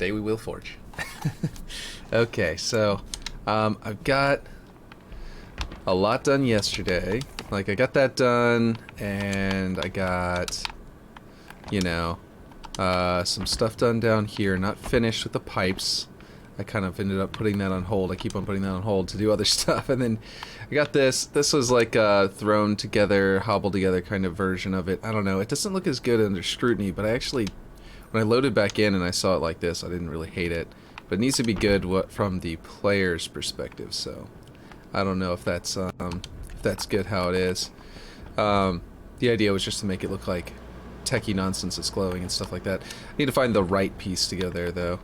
today we will forge. Okay, so I've got a lot done yesterday. Like, I got that done, and I got, you know, some stuff done down here, not finished with the pipes. I kind of ended up putting that on hold. I keep on putting that on hold to do other stuff. And then I got this. This was like a thrown together, hobbled together kind of version of it. I don't know. It doesn't look as good under scrutiny, but I actually, when I loaded back in and I saw it like this, I didn't really hate it. But it needs to be good from the player's perspective, so I don't know if that's good how it is. The idea was just to make it look like techie nonsense that's glowing and stuff like that. I need to find the right piece together, though.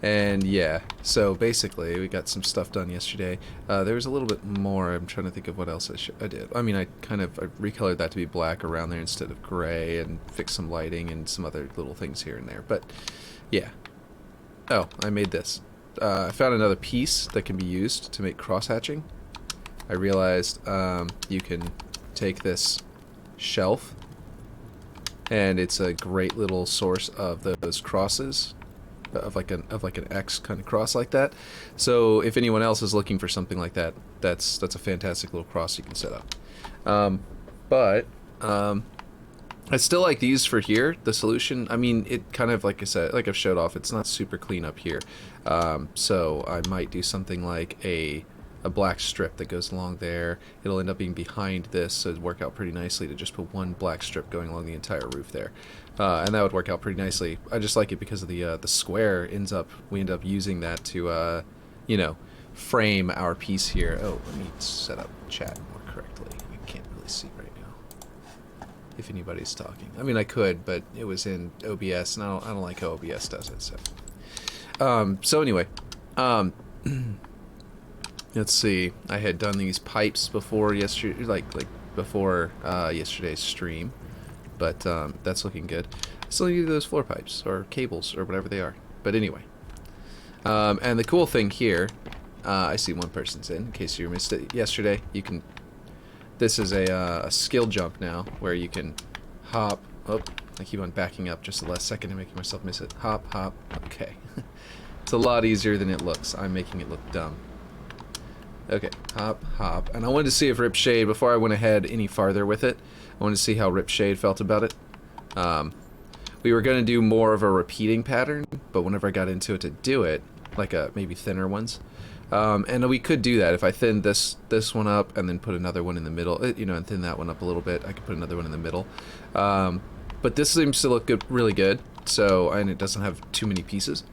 And yeah, so basically we got some stuff done yesterday. There was a little bit more. I'm trying to think of what else I did. I mean, I recolored that to be black around there instead of gray, and fixed some lighting and some other little things here and there. But yeah. Oh, I made this. I found another piece that can be used to make cross-hatching. I realized you can take this shelf, and it's a great little source of those crosses, of like an X kind of cross like that. So if anyone else is looking for something like that, that's a fantastic little cross you can set up. But I still like these for here. The solution, I mean, it kind of, like I said, like I've showed off, it's not super clean up here. So I might do something like a black strip that goes along there. It'll end up being behind this, so it'd work out pretty nicely to just put one black strip going along the entire roof there. And that would work out pretty nicely. I just like it because of the square we end up using that to, you know, frame our piece here. Oh, let me set up chat more correctly. I can't really see right now if anybody's talking. I mean, I could, but it was in OBS, and I don't like how OBS does it. So anyway, let's see. I had done these pipes before yesterday, like before yesterday's stream, but that's looking good. I still need those floor pipes or cables or whatever they are. But anyway, and the cool thing here, I see one person's in case you missed it yesterday. You can. This is a skill jump now, where you can hop. Oh, I keep on backing up just the last second and making myself miss it. Hop, hop. Okay. It's a lot easier than it looks. I'm making it look dumb. Okay, hop, hop. And I wanted to see if Ripshade, before I went ahead any farther with it, I wanted to see how Ripshade felt about it. We were going to do more of a repeating pattern, but whenever I got into it to do it, like maybe thinner ones, and we could do that. If I thinned this one up and then put another one in the middle, you know, and thin that one up a little bit, I could put another one in the middle. But this seems to look good, really good, and it doesn't have too many pieces.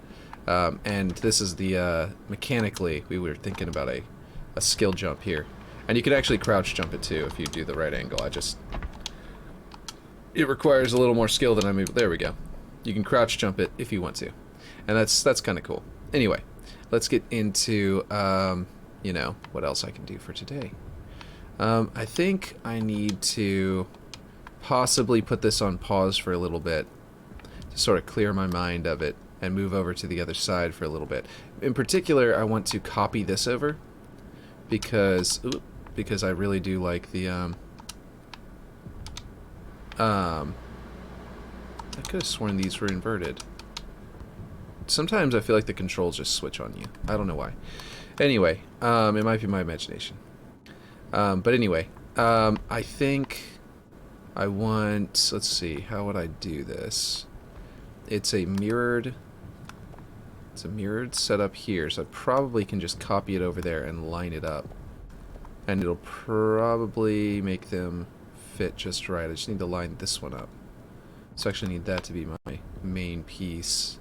And this is the, mechanically, we were thinking about a skill jump here. And you could actually crouch jump it too if you do the right angle. It requires a little more skill than I'm able. There we go. You can crouch jump it if you want to. And that's kind of cool. Anyway, let's get into, you know, what else I can do for today. I think I need to possibly put this on pause for a little bit to sort of clear my mind of it and move over to the other side for a little bit. In particular, I want to copy this over because I really do like the I could have sworn these were inverted. Sometimes I feel like the controls just switch on you. I don't know why. Anyway, it might be my imagination. But anyway, I think I want, let's see, how would I do this? It's a mirrored setup here, so I probably can just copy it over there and line it up. And it'll probably make them fit just right. I just need to line this one up. So I actually need that to be my main piece.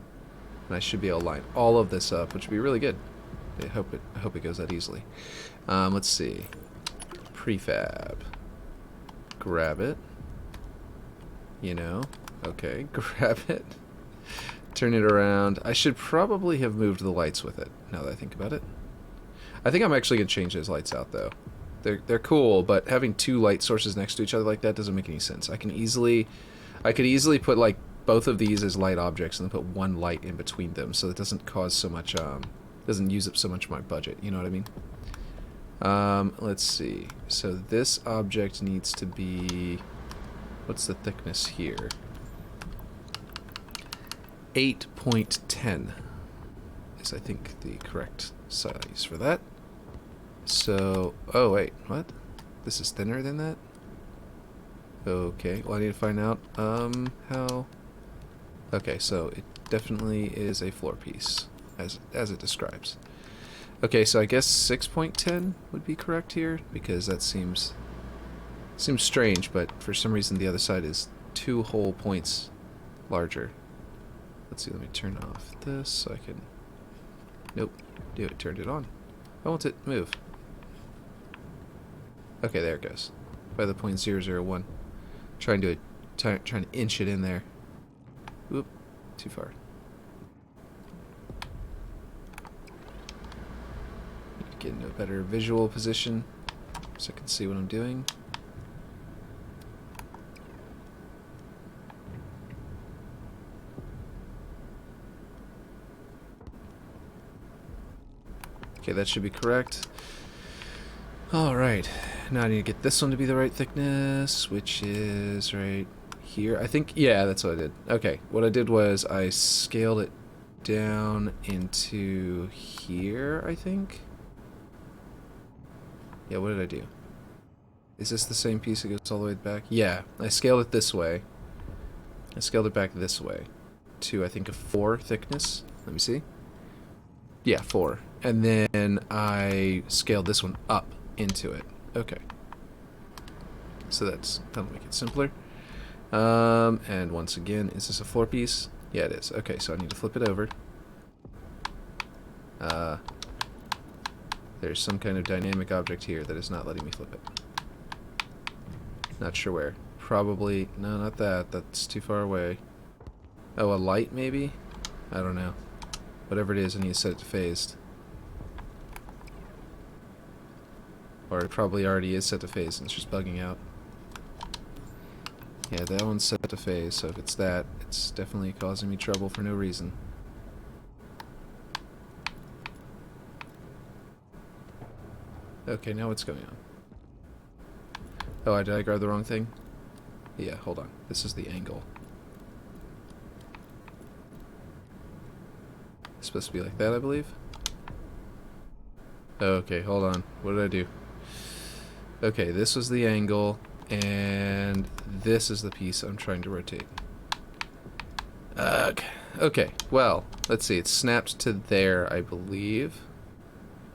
And I should be able to line all of this up, which would be really good. I hope it goes that easily. Let's see. Prefab. Grab it. You know. Okay, grab it. Turn it around. I should probably have moved the lights with it, now that I think about it. I think I'm actually going to change those lights out, though. They're cool, but having two light sources next to each other like that doesn't make any sense. I could easily put, like, both of these as light objects and then put one light in between them, so it doesn't cause so much, doesn't use up so much of my budget, you know what I mean? Let's see. So this object needs to be... What's the thickness here? 8.10 is, I think, the correct size for that. So, oh wait, what? This is thinner than that? Okay, well I need to find out, how... Okay, so it definitely is a floor piece, as it describes. Okay, so I guess 6.10 would be correct here, because that seems strange, but for some reason the other side is 2 whole points larger. Let's see, let me turn off this so I can... Nope, dude, it turned it on. Why won't it move? Okay, there it goes. By the 0.001. Trying to inch it in there. Oop, too far. Get into a better visual position so I can see what I'm doing. Okay, that should be correct. Alright, now I need to get this one to be the right thickness, which is right here. I think, yeah, that's what I did. Okay, what I did was I scaled it down into here, I think. Yeah, what did I do? Is this the same piece that goes all the way back? Yeah, I scaled it this way. I scaled it back this way to, I think, a 4 thickness. Let me see. Yeah, 4. And then I scaled this one up into it. Okay. So that'll make it simpler. And once again, is this a floor piece? Yeah, it is. Okay, so I need to flip it over. There's some kind of dynamic object here that is not letting me flip it. Not sure where. Probably... No, not that. That's too far away. Oh, a light, maybe? I don't know. Whatever it is, I need to set it to phased. Or it probably already is set to phase and it's just bugging out. Yeah, that one's set to phase, so if it's that, it's definitely causing me trouble for no reason. Okay, now what's going on? Oh, did I grab the wrong thing? Yeah, hold on. This is the angle. It's supposed to be like that, I believe. Okay, hold on. What did I do? Okay, this was the angle, and this is the piece I'm trying to rotate. Okay, well, let's see. It's snapped to there, I believe.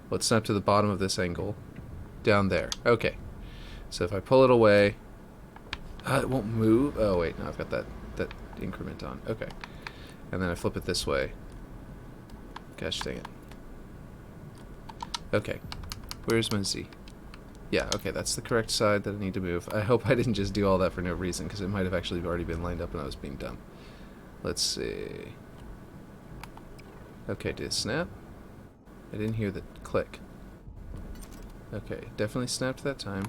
Well, it's snapped to the bottom of this angle. Down there. Okay. So if I pull it away... it won't move. Oh, wait. No, I've got that increment on. Okay. And then I flip it this way. Gosh dang it. Okay. Where's my Z? Yeah, okay, that's the correct side that I need to move. I hope I didn't just do all that for no reason, because it might have actually already been lined up and I was being dumb. Let's see. Okay, did it snap? I didn't hear the click. Okay, definitely snapped that time.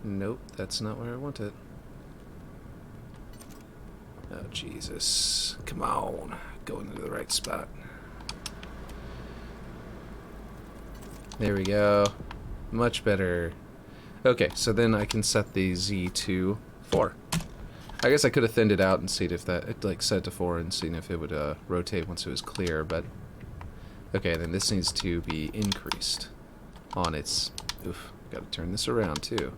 Nope, that's not where I want it. Oh, Jesus. Come on. Going to the right spot. There we go. Much better. Okay, so then I can set the Z to 4. I guess I could have thinned it out and seen if it like set to 4 and seen if it would rotate once it was clear, but okay, then this needs to be increased on its... Oof, gotta turn this around too.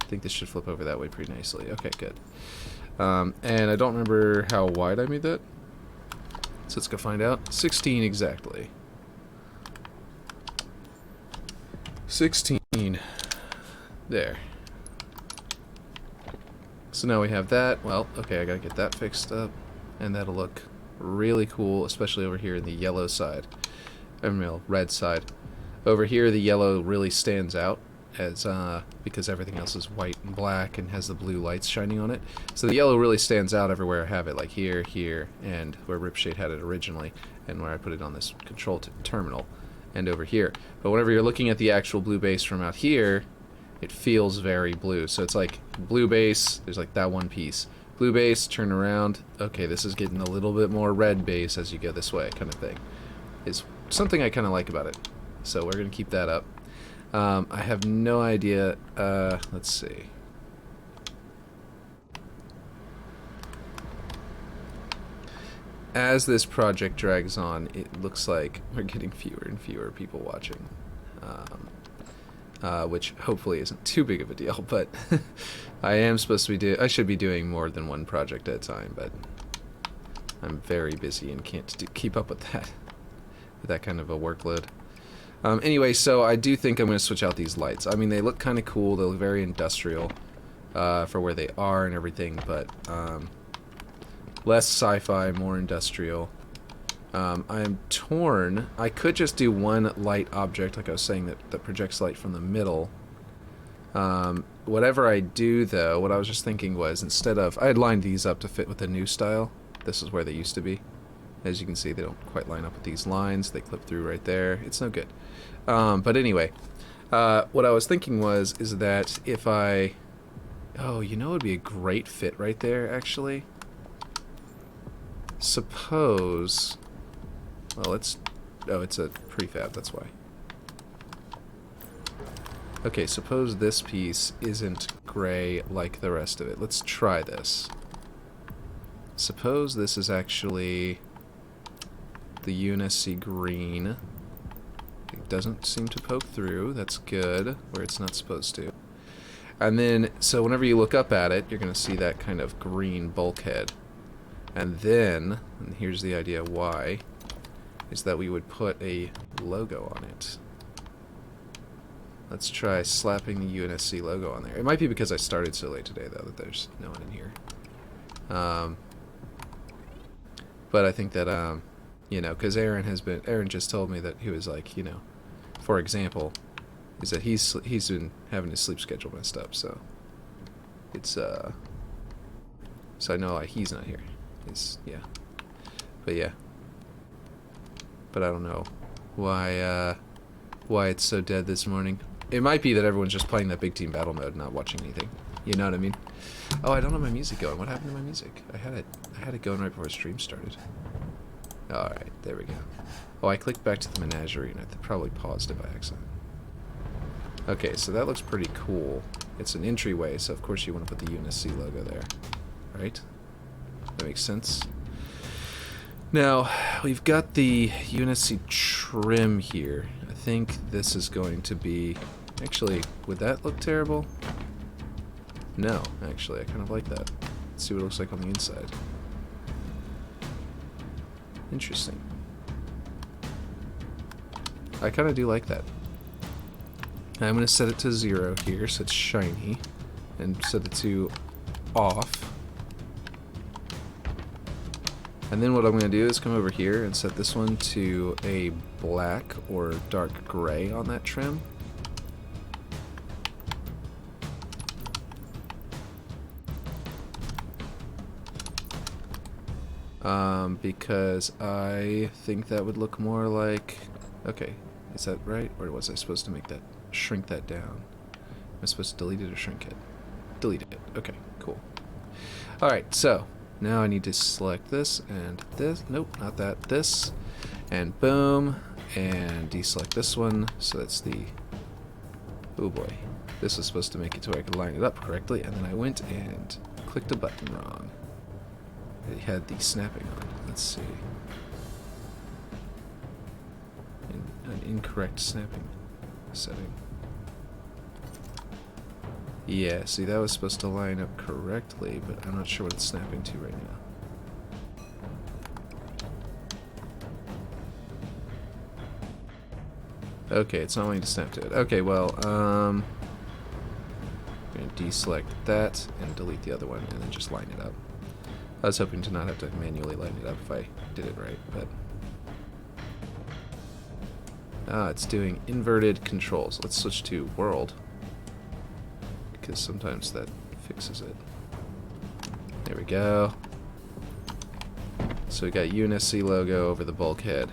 I think this should flip over that way pretty nicely. Okay, good. And I don't remember how wide I made that, so let's go find out. 16 exactly. 16. There. So now we have that. Well, okay, I gotta get that fixed up, and that'll look really cool, especially over here in the yellow side. Red side. Over here, the yellow really stands out as because everything else is white and black and has the blue lights shining on it. So the yellow really stands out everywhere I have it, like here, here, and where Ripshade had it originally, and where I put it on this control terminal, and over here. But whenever you're looking at the actual blue base from out here, it feels very blue. So it's like blue base, there's like that one piece. Blue base, turn around, okay, this is getting a little bit more red base as you go this way, kind of thing. Is something I kind of like about it. So we're going to keep that up. I have no idea, let's see. as this project drags on, it looks like we're getting fewer and fewer people watching, which hopefully isn't too big of a deal. But I am supposed to be I should be doing more than one project at a time, but I'm very busy and can't keep up with that kind of a workload. Anyway, so I do think I'm going to switch out these lights. I mean, they look kind of cool. They look very industrial for where they are and everything, but less sci-fi, more industrial. I'm torn. I could just do one light object, like I was saying, that projects light from the middle. Whatever I do, though, what I was just thinking was, instead of... I had lined these up to fit with the new style. This is where they used to be. As you can see, they don't quite line up with these lines. They clip through right there. It's no good. But anyway, what I was thinking is that if I... Oh, you know it would be a great fit right there, actually? Suppose... Well, let's... Oh, it's a prefab, that's why. Okay, suppose this piece isn't gray like the rest of it. Let's try this. Suppose this is actually the UNSC green. It doesn't seem to poke through. That's good, where it's not supposed to. And then, so whenever you look up at it, you're going to see that kind of green bulkhead. And then, and here's the idea why, is that we would put a logo on it. Let's try slapping the UNSC logo on there. It might be because I started so late today, though, that there's no one in here. But I think that, you know, because Aaron just told me that he was like, you know, for example, is that he's been having his sleep schedule messed up, so it's, so I know why he's not here. Yeah. But yeah. But I don't know why it's so dead this morning. It might be that everyone's just playing that big team battle mode, not watching anything. You know what I mean? Oh, I don't have my music going. What happened to my music? I had it going right before stream started. Alright, there we go. Oh, I clicked back to the menagerie and I probably paused it by accident. Okay, so that looks pretty cool. It's an entryway, so of course you want to put the UNSC logo there. Right? That makes sense. Now, we've got the UNSC trim here. I think this is going to be... Actually, would that look terrible? No, actually, I kind of like that. Let's see what it looks like on the inside. Interesting. I kind of do like that. I'm going to set it to 0 here, so it's shiny. And set it to off. And then what I'm going to do is come over here and set this one to a black or dark gray on that trim. Because I think that would look more like... Okay, is that right? Or was I supposed to make that, shrink that down? Am I supposed to delete it or shrink it? Delete it. Okay, cool. Alright, so now I need to select this and this. Nope, not that. This. And boom. And deselect this one. So that's the... Oh boy. This was supposed to make it to where I could line it up correctly. And then I went and clicked a button wrong. It had the snapping on. Let's see. An incorrect snapping setting. Yeah, see, that was supposed to line up correctly, but I'm not sure what it's snapping to right now. Okay, it's not wanting to snap to it. Okay, well, I'm going to deselect that and delete the other one and then just line it up. I was hoping to not have to manually line it up if I did it right, but... Ah, it's doing inverted controls. Let's switch to world, because sometimes that fixes it. There we go. So we got UNSC logo over the bulkhead.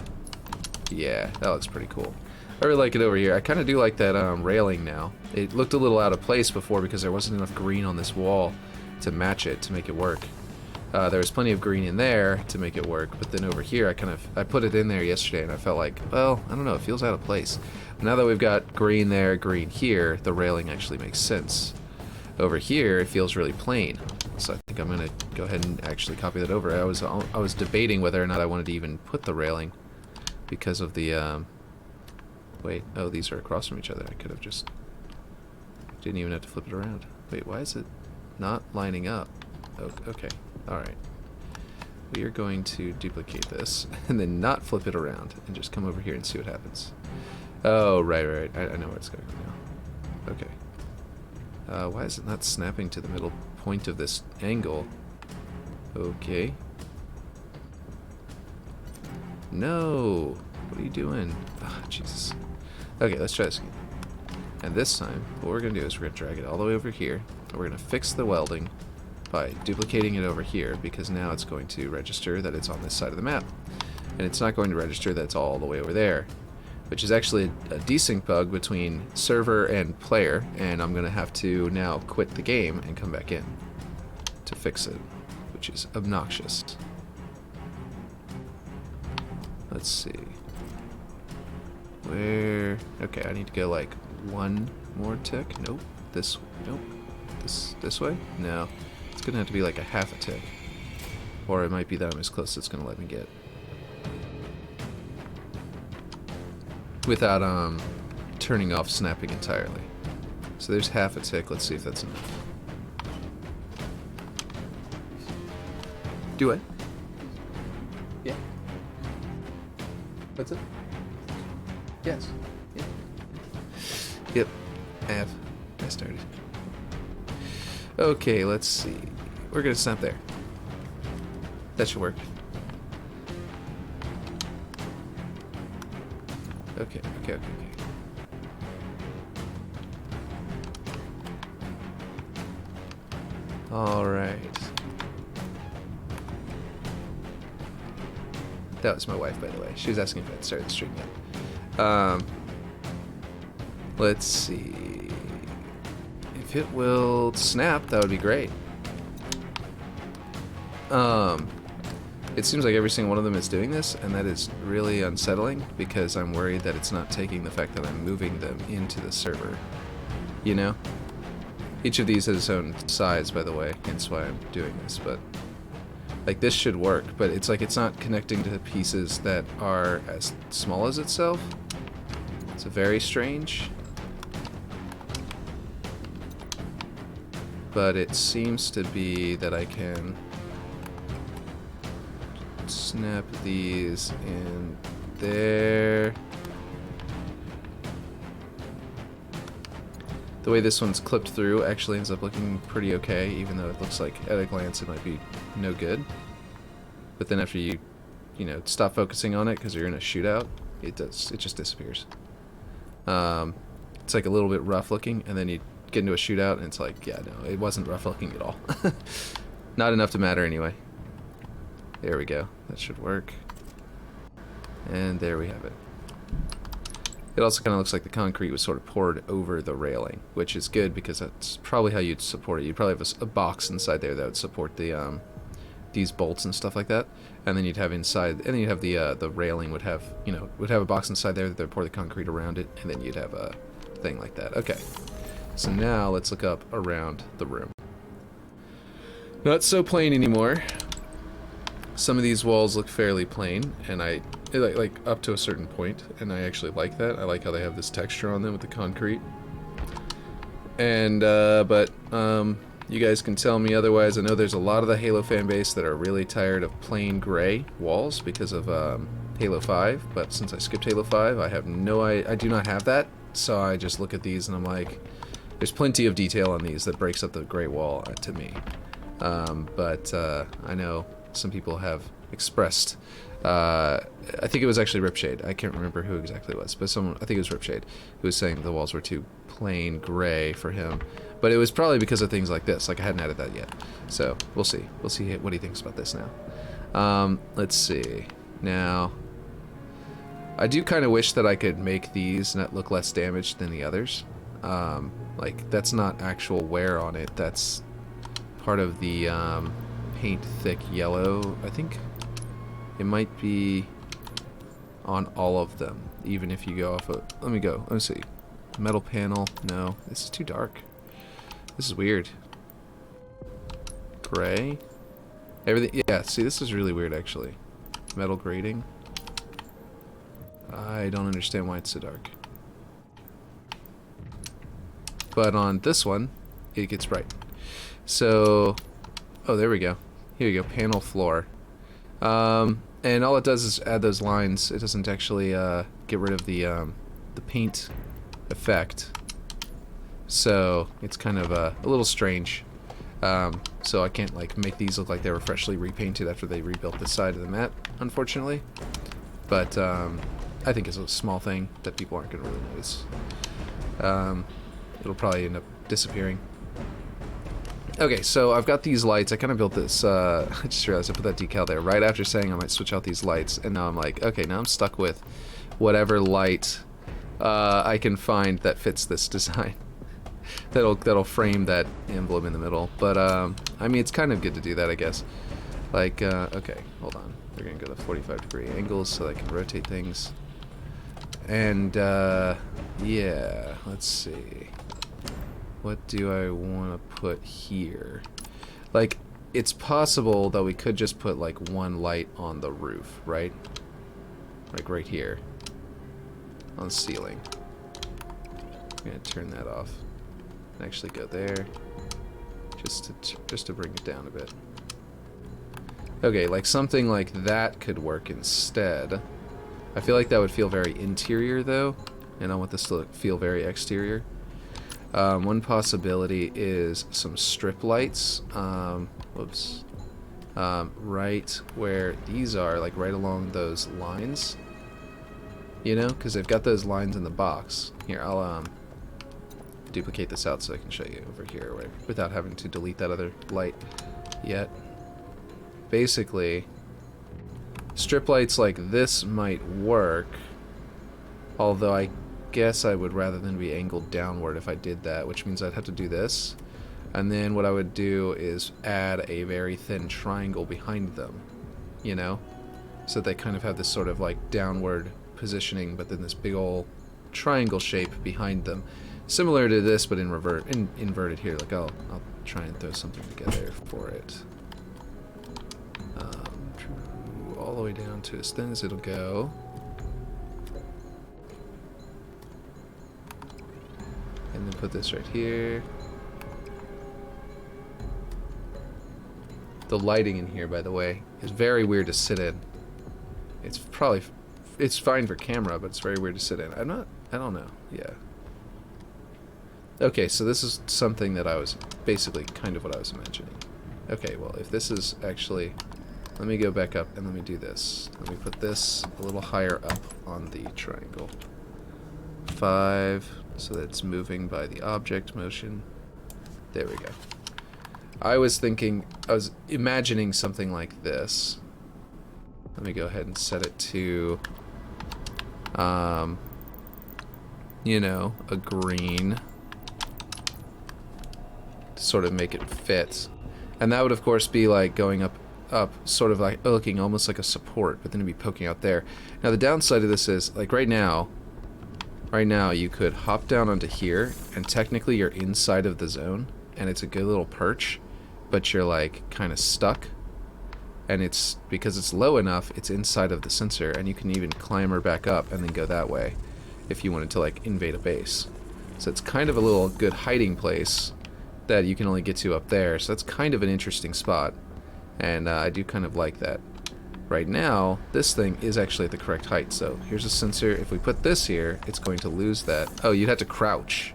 Yeah, that looks pretty cool. I really like it over here. I kind of do like that railing now. It looked a little out of place before because there wasn't enough green on this wall to match it, to make it work. There was plenty of green in there to make it work, but then over here I put it in there yesterday and I felt like, well, I don't know, it feels out of place. Now that we've got green there, green here, the railing actually makes sense. Over here, it feels really plain. So I think I'm going to go ahead and actually copy that over. I was debating whether or not I wanted to even put the railing because of the, wait, oh, these are across from each other. I could have just, didn't even have to flip it around. Wait, why is it not lining up? Oh, okay, alright. We are going to duplicate this and then not flip it around and just come over here and see what happens. Oh, right. I know where it's going now. Okay. Why is it not snapping to the middle point of this angle? Okay. No! What are you doing? Ah, Jesus. Okay, let's try this again. And this time, what we're going to do is we're going to drag it all the way over here. And we're going to fix the welding by duplicating it over here, because now it's going to register that it's on this side of the map. And it's not going to register that it's all the way over there, which is actually a desync bug between server and player, and I'm going to have to now quit the game and come back in to fix it, which is obnoxious. Let's see. Where... Okay, I need to go like one more tick. Nope. This... Nope. This way? No. It's going to have to be like a half a tick. Or it might be that I'm as close as it's going to let me get. Without turning off snapping entirely. So there's half a tick. Let's see if that's enough. Do it. Yeah. What's it? Yes. Yeah. Yep. I started. Okay, let's see. We're gonna snap there. That should work. Okay. Alright. That was my wife, by the way. She was asking if I'd started the stream yet. Let's see. If it will snap, that would be great. It seems like every single one of them is doing this, and that is really unsettling because I'm worried that it's not taking the fact that I'm moving them into the server. You know? Each of these has its own size, by the way, hence why I'm doing this, but like this should work, but it's like it's not connecting to pieces that are as small as itself. It's very strange. But it seems to be that I can snap these in there. The way this one's clipped through actually ends up looking pretty okay, even though it looks like at a glance it might be no good. But then after you stop focusing on it because you're in a shootout, it just disappears. It's like a little bit rough looking, and then you get into a shootout and it's like, yeah, no, it wasn't rough looking at all. Not enough to matter anyway. There we go. That should work. And there we have it. It also kind of looks like the concrete was sort of poured over the railing, which is good because that's probably how you'd support it. You'd probably have a box inside there that would support the these bolts and stuff like that, and then you'd have inside, and then you'd have the railing would have a box inside there that they'd pour the concrete around it, and then you'd have a thing like that. Okay, so now let's look up around the room. Not so plain anymore. Some of these walls look fairly plain, and like up to a certain point, and I actually like that. I like how they have this texture on them with the concrete. And but you guys can tell me otherwise. I know there's a lot of the Halo fan base that are really tired of plain gray walls because of Halo 5, but since I skipped Halo 5, I do not have that, so I just look at these and I'm like, there's plenty of detail on these that breaks up the gray wall to me. But I know some people have expressed, I think it was actually Ripshade, I can't remember who exactly it was, but I think it was Ripshade, who was saying the walls were too plain gray for him. But it was probably because of things like this, like I hadn't added that yet. So, we'll see what he thinks about this now. Let's see. Now, I do kind of wish that I could make these not look less damaged than the others. Like, that's not actual wear on it, that's part of the paint thick yellow. I think it might be on all of them, even if you go off of, let me see. Metal panel, no, this is too dark. This is weird. Gray. Everything. Yeah. See, this is really weird actually. Metal grating. I don't understand why it's so dark. But on this one, it gets bright. So, oh, there we go. Here you go, panel floor. And all it does is add those lines. It doesn't actually get rid of the paint effect. So it's kind of a little strange. So I can't like make these look like they were freshly repainted after they rebuilt the side of the map, unfortunately. But I think it's a small thing that people aren't going to really notice. It'll probably end up disappearing. Okay, so I've got these lights. I kind of built this, I just realized I put that decal there right after saying I might switch out these lights, and now I'm like, okay, now I'm stuck with whatever light I can find that fits this design. that'll frame that emblem in the middle. But, I mean, it's kind of good to do that, I guess. Like, okay, hold on. We're gonna go to 45-degree angles so I can rotate things. And, yeah, let's see. What do I want to put here? Like, it's possible that we could just put, like, one light on the roof, right? Like, right here. On the ceiling. I'm going to turn that off. And actually go there. Just to bring it down a bit. Okay, like, something like that could work instead. I feel like that would feel very interior, though. And I want this to feel very exterior. One possibility is some strip lights, whoops, right where these are, like right along those lines, you know, because they've got those lines in the box. Here, I'll duplicate this out so I can show you over here without having to delete that other light yet. Basically, strip lights like this might work, although I guess I would rather than be angled downward if I did that, which means I'd have to do this. And then what I would do is add a very thin triangle behind them, you know? So they kind of have this sort of like downward positioning, but then this big old triangle shape behind them. Similar to this, but inverted here. Like I'll try and throw something together for it. All the way down to as thin as it'll go. And then put this right here. The lighting in here, by the way, is very weird to sit in. It's fine for camera, but it's very weird to sit in. I don't know. Yeah. Okay, so this is something that I was basically kind of what I was imagining. Okay, well, if this is actually, let me go back up and let me do this. Let me put this a little higher up on the triangle. 5. So that it's moving by the object motion. There we go. I was imagining something like this. Let me go ahead and set it to, you know, a green. To sort of make it fit. And that would, of course, be like going up, sort of like looking almost like a support, but then it'd be poking out there. Now, the downside of this is, like, right now, you could hop down onto here, and technically you're inside of the zone, and it's a good little perch, but you're, like, kind of stuck. And it's, because it's low enough, it's inside of the sensor, and you can even clamber back up and then go that way if you wanted to, like, invade a base. So it's kind of a little good hiding place that you can only get to up there, so that's kind of an interesting spot. And I do kind of like that. Right now, this thing is actually at the correct height, so here's a sensor. If we put this here, it's going to lose that. Oh, you'd have to crouch.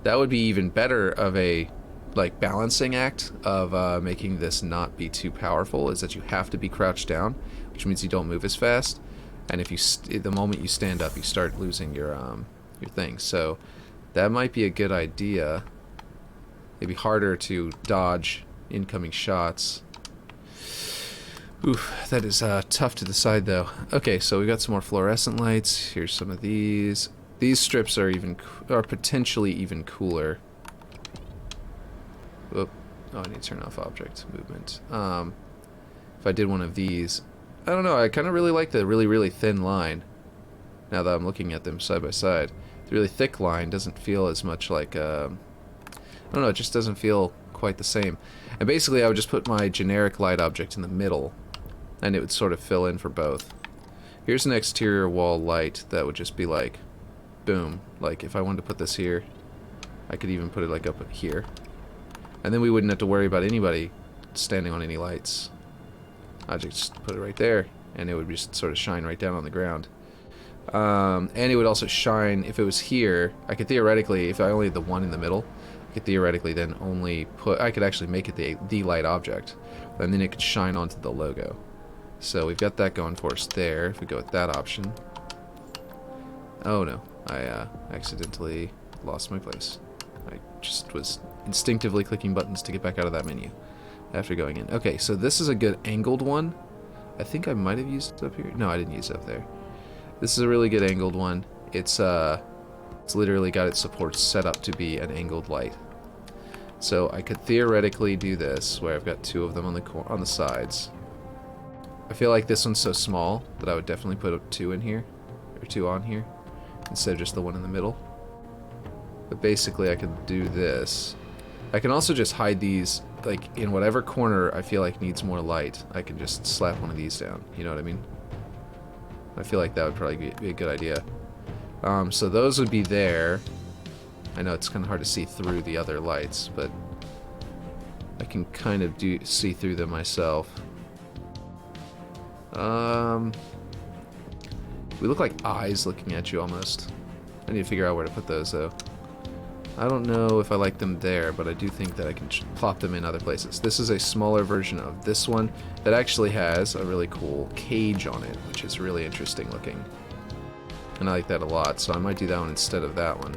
That would be even better of a, like, balancing act of making this not be too powerful, is that you have to be crouched down, which means you don't move as fast. And if you, the moment you stand up, you start losing your thing. So that might be a good idea. It'd be harder to dodge incoming shots. Oof, that is tough to decide, though. Okay, so we got some more fluorescent lights. Here's some of these. These strips are potentially even cooler. Whoop. Oh, I need to turn off object movement. If I did one of these, I don't know. I kind of really like the really, really thin line. Now that I'm looking at them side by side, the really thick line doesn't feel as much like. I don't know, it just doesn't feel quite the same. And basically I would just put my generic light object in the middle, and it would sort of fill in for both. Here's an exterior wall light that would just be like, boom. Like if I wanted to put this here, I could even put it like up here. And then we wouldn't have to worry about anybody standing on any lights. I'd just put it right there, and it would just sort of shine right down on the ground. And it would also shine, if it was here, I could theoretically, if I only had the one in the middle, I could theoretically then only put, I could actually make it the light object, and then it could shine onto the logo. So we've got that going for us there, if we go with that option. Oh no, I accidentally lost my place. I just was instinctively clicking buttons to get back out of that menu after going in. Okay, so this is a good angled one. I think I might have used it up here. No, I didn't use it up there. This is a really good angled one. It's literally got its supports set up to be an angled light. So I could theoretically do this, where I've got two of them on the sides. I feel like this one's so small that I would definitely put two in here, or two on here, instead of just the one in the middle. But basically I could do this. I can also just hide these, like, in whatever corner I feel like needs more light. I can just slap one of these down, you know what I mean? I feel like that would probably be a good idea. So those would be there. I know it's kind of hard to see through the other lights, but I can kind of see through them myself. We look like eyes looking at you almost. I need to figure out where to put those though. I don't know if I like them there, but I do think that I can plop them in other places. This is a smaller version of this one that actually has a really cool cage on it, which is really interesting looking. And I like that a lot, so I might do that one instead of that one.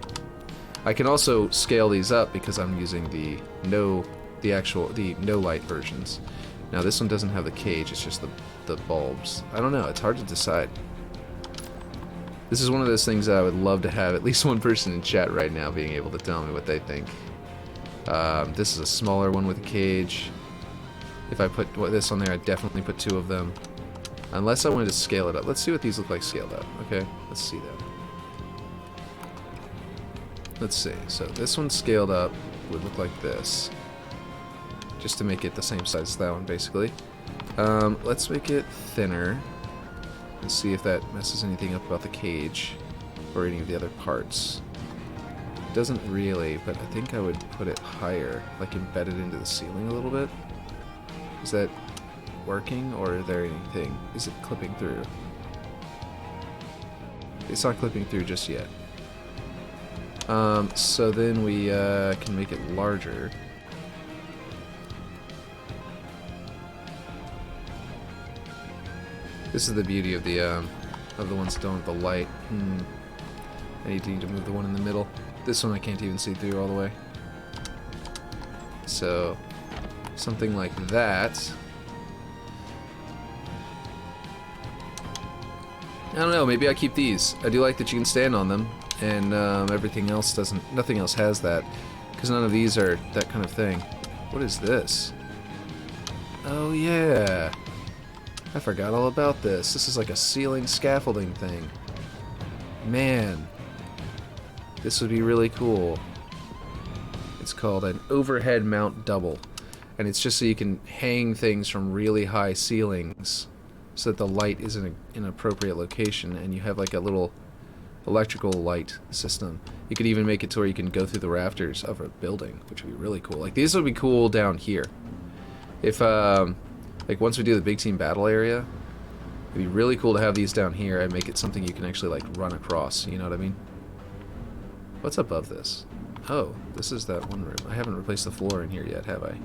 I can also scale these up because I'm using the no light versions. Now this one doesn't have the cage, it's just the bulbs. I don't know, it's hard to decide. This is one of those things that I would love to have at least one person in chat right now being able to tell me what they think. This is a smaller one with a cage. If I put this on there, I'd definitely put two of them. Unless I wanted to scale it up. Let's see what these look like scaled up. Okay, let's see that. Let's see. So this one scaled up would look like this. Just to make it the same size as that one, basically. Let's make it thinner. And see if that messes anything up about the cage or any of the other parts. It doesn't really, but I think I would put it higher, like embedded into the ceiling a little bit. Is that working, or is there anything? Is it clipping through? It's not clipping through just yet. So then we can make it larger. This is the beauty of the ones that don't have the light. I need to move the one in the middle. This one I can't even see through all the way. So something like that. I don't know, maybe I keep these. I do like that you can stand on them, and everything else doesn't. Nothing else has that, because none of these are that kind of thing. What is this? Oh yeah. I forgot all about this. This is like a ceiling scaffolding thing. Man, this would be really cool. It's called an overhead mount double. And it's just so you can hang things from really high ceilings so that the light is in an appropriate location, and you have like a little electrical light system. You could even make it to where you can go through the rafters of a building, which would be really cool. Like these would be cool down here. If like once we do the big team battle area, it'd be really cool to have these down here and make it something you can actually like run across, you know what I mean? What's above this? Oh, this is that one room. I haven't replaced the floor in here yet, have I?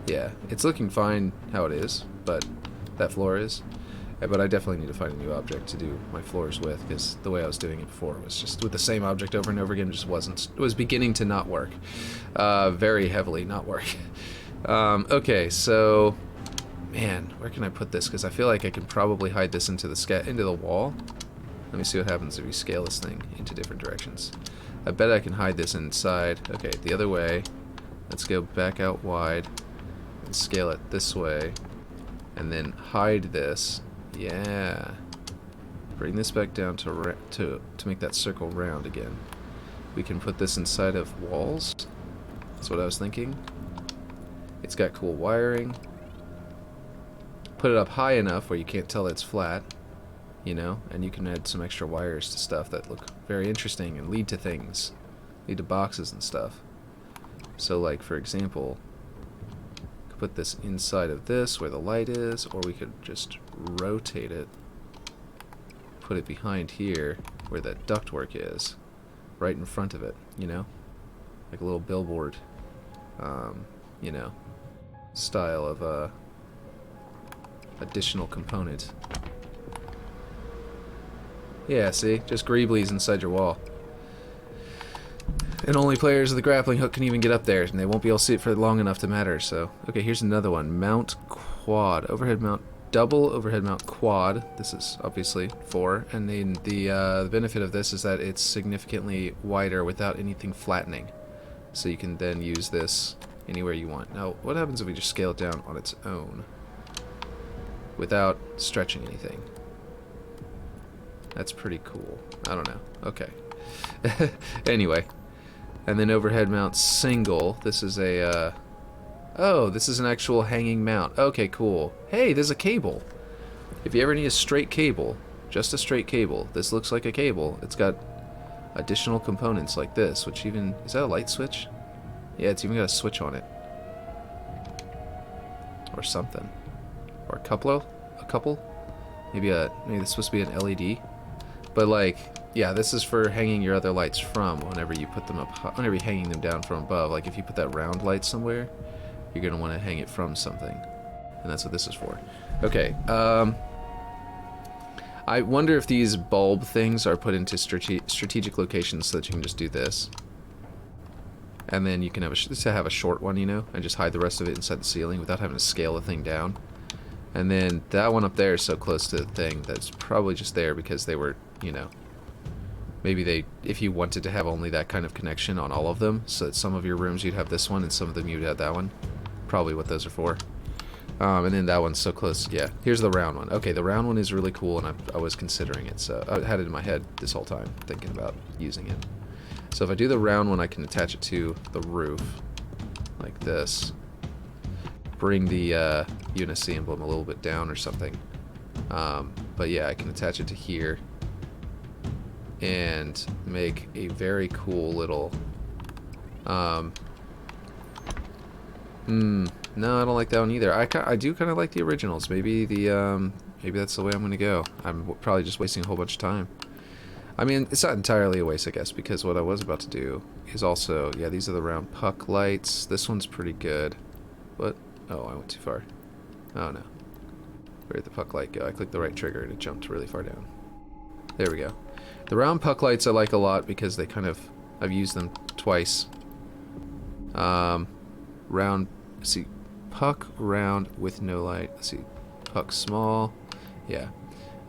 Yeah, it's looking fine how it is, but that floor is. But I definitely need to find a new object to do my floors with, because the way I was doing it before was just with the same object over and over again. Just wasn't. It was beginning to not work. Very heavily not work. Okay, so man, where can I put this? Because I feel like I can probably hide this into the wall. Let me see what happens if we scale this thing into different directions. I bet I can hide this inside. Okay, the other way. Let's go back out wide and scale it this way, and then hide this. Yeah. Bring this back down to make that circle round again. We can put this inside of walls. That's what I was thinking. It's got cool wiring. Put it up high enough where you can't tell it's flat, you know, and you can add some extra wires to stuff that look very interesting and lead to things. Lead to boxes and stuff. So like, for example, put this inside of this where the light is, or we could just rotate it, put it behind here where that ductwork is, right in front of it, you know, like a little billboard, you know, style of additional component. Yeah, see, just greeblies inside your wall. And only players of the grappling hook can even get up there, and they won't be able to see it for long enough to matter. So, okay, here's another one. Mount quad. Overhead mount double, overhead mount quad. This is obviously 4. And then the benefit of this is that it's significantly wider without anything flattening. So you can then use this anywhere you want. Now, what happens if we just scale it down on its own without stretching anything? That's pretty cool. I don't know. Okay. Anyway. And then overhead mount single. This is a, oh, this is an actual hanging mount. Okay, cool. Hey, there's a cable. If you ever need a straight cable, just a straight cable, this looks like a cable. It's got additional components like this, which even, is that a light switch? Yeah, it's even got a switch on it. Or something. Or a couple? Maybe this is supposed to be an LED. But like, yeah, this is for hanging your other lights from whenever you put them up, whenever you're hanging them down from above. Like if you put that round light somewhere, you're going to want to hang it from something. And that's what this is for. Okay, I wonder if these bulb things are put into strategic locations so that you can just do this. And then you can have a short one, you know, and just hide the rest of it inside the ceiling without having to scale the thing down. And then that one up there is so close to the thing that's probably just there because they were, you know, maybe if you wanted to have only that kind of connection on all of them, so that some of your rooms you'd have this one and some of them you'd have that one. Probably what those are for. And then that one's so close. Yeah, here's the round one. Okay, the round one is really cool, and I was considering it, so I had it in my head this whole time, thinking about using it. So if I do the round one, I can attach it to the roof, like this. Bring the Unity emblem a little bit down or something. But yeah, I can attach it to here and make a very cool little no, I don't like that one either. I do kind of like the originals. Maybe maybe that's the way I'm gonna go. I'm probably just wasting a whole bunch of time. I mean, it's not entirely a waste, I guess, because what I was about to do is also, yeah, these are the round puck lights. This one's pretty good. What? Oh, I went too far. Oh no. Where did the puck light go? I clicked the right trigger and it jumped really far down. There we go. The round puck lights I like a lot because they kind of, I've used them twice. Round, let's see, puck round with no light. Let's see, puck small. Yeah.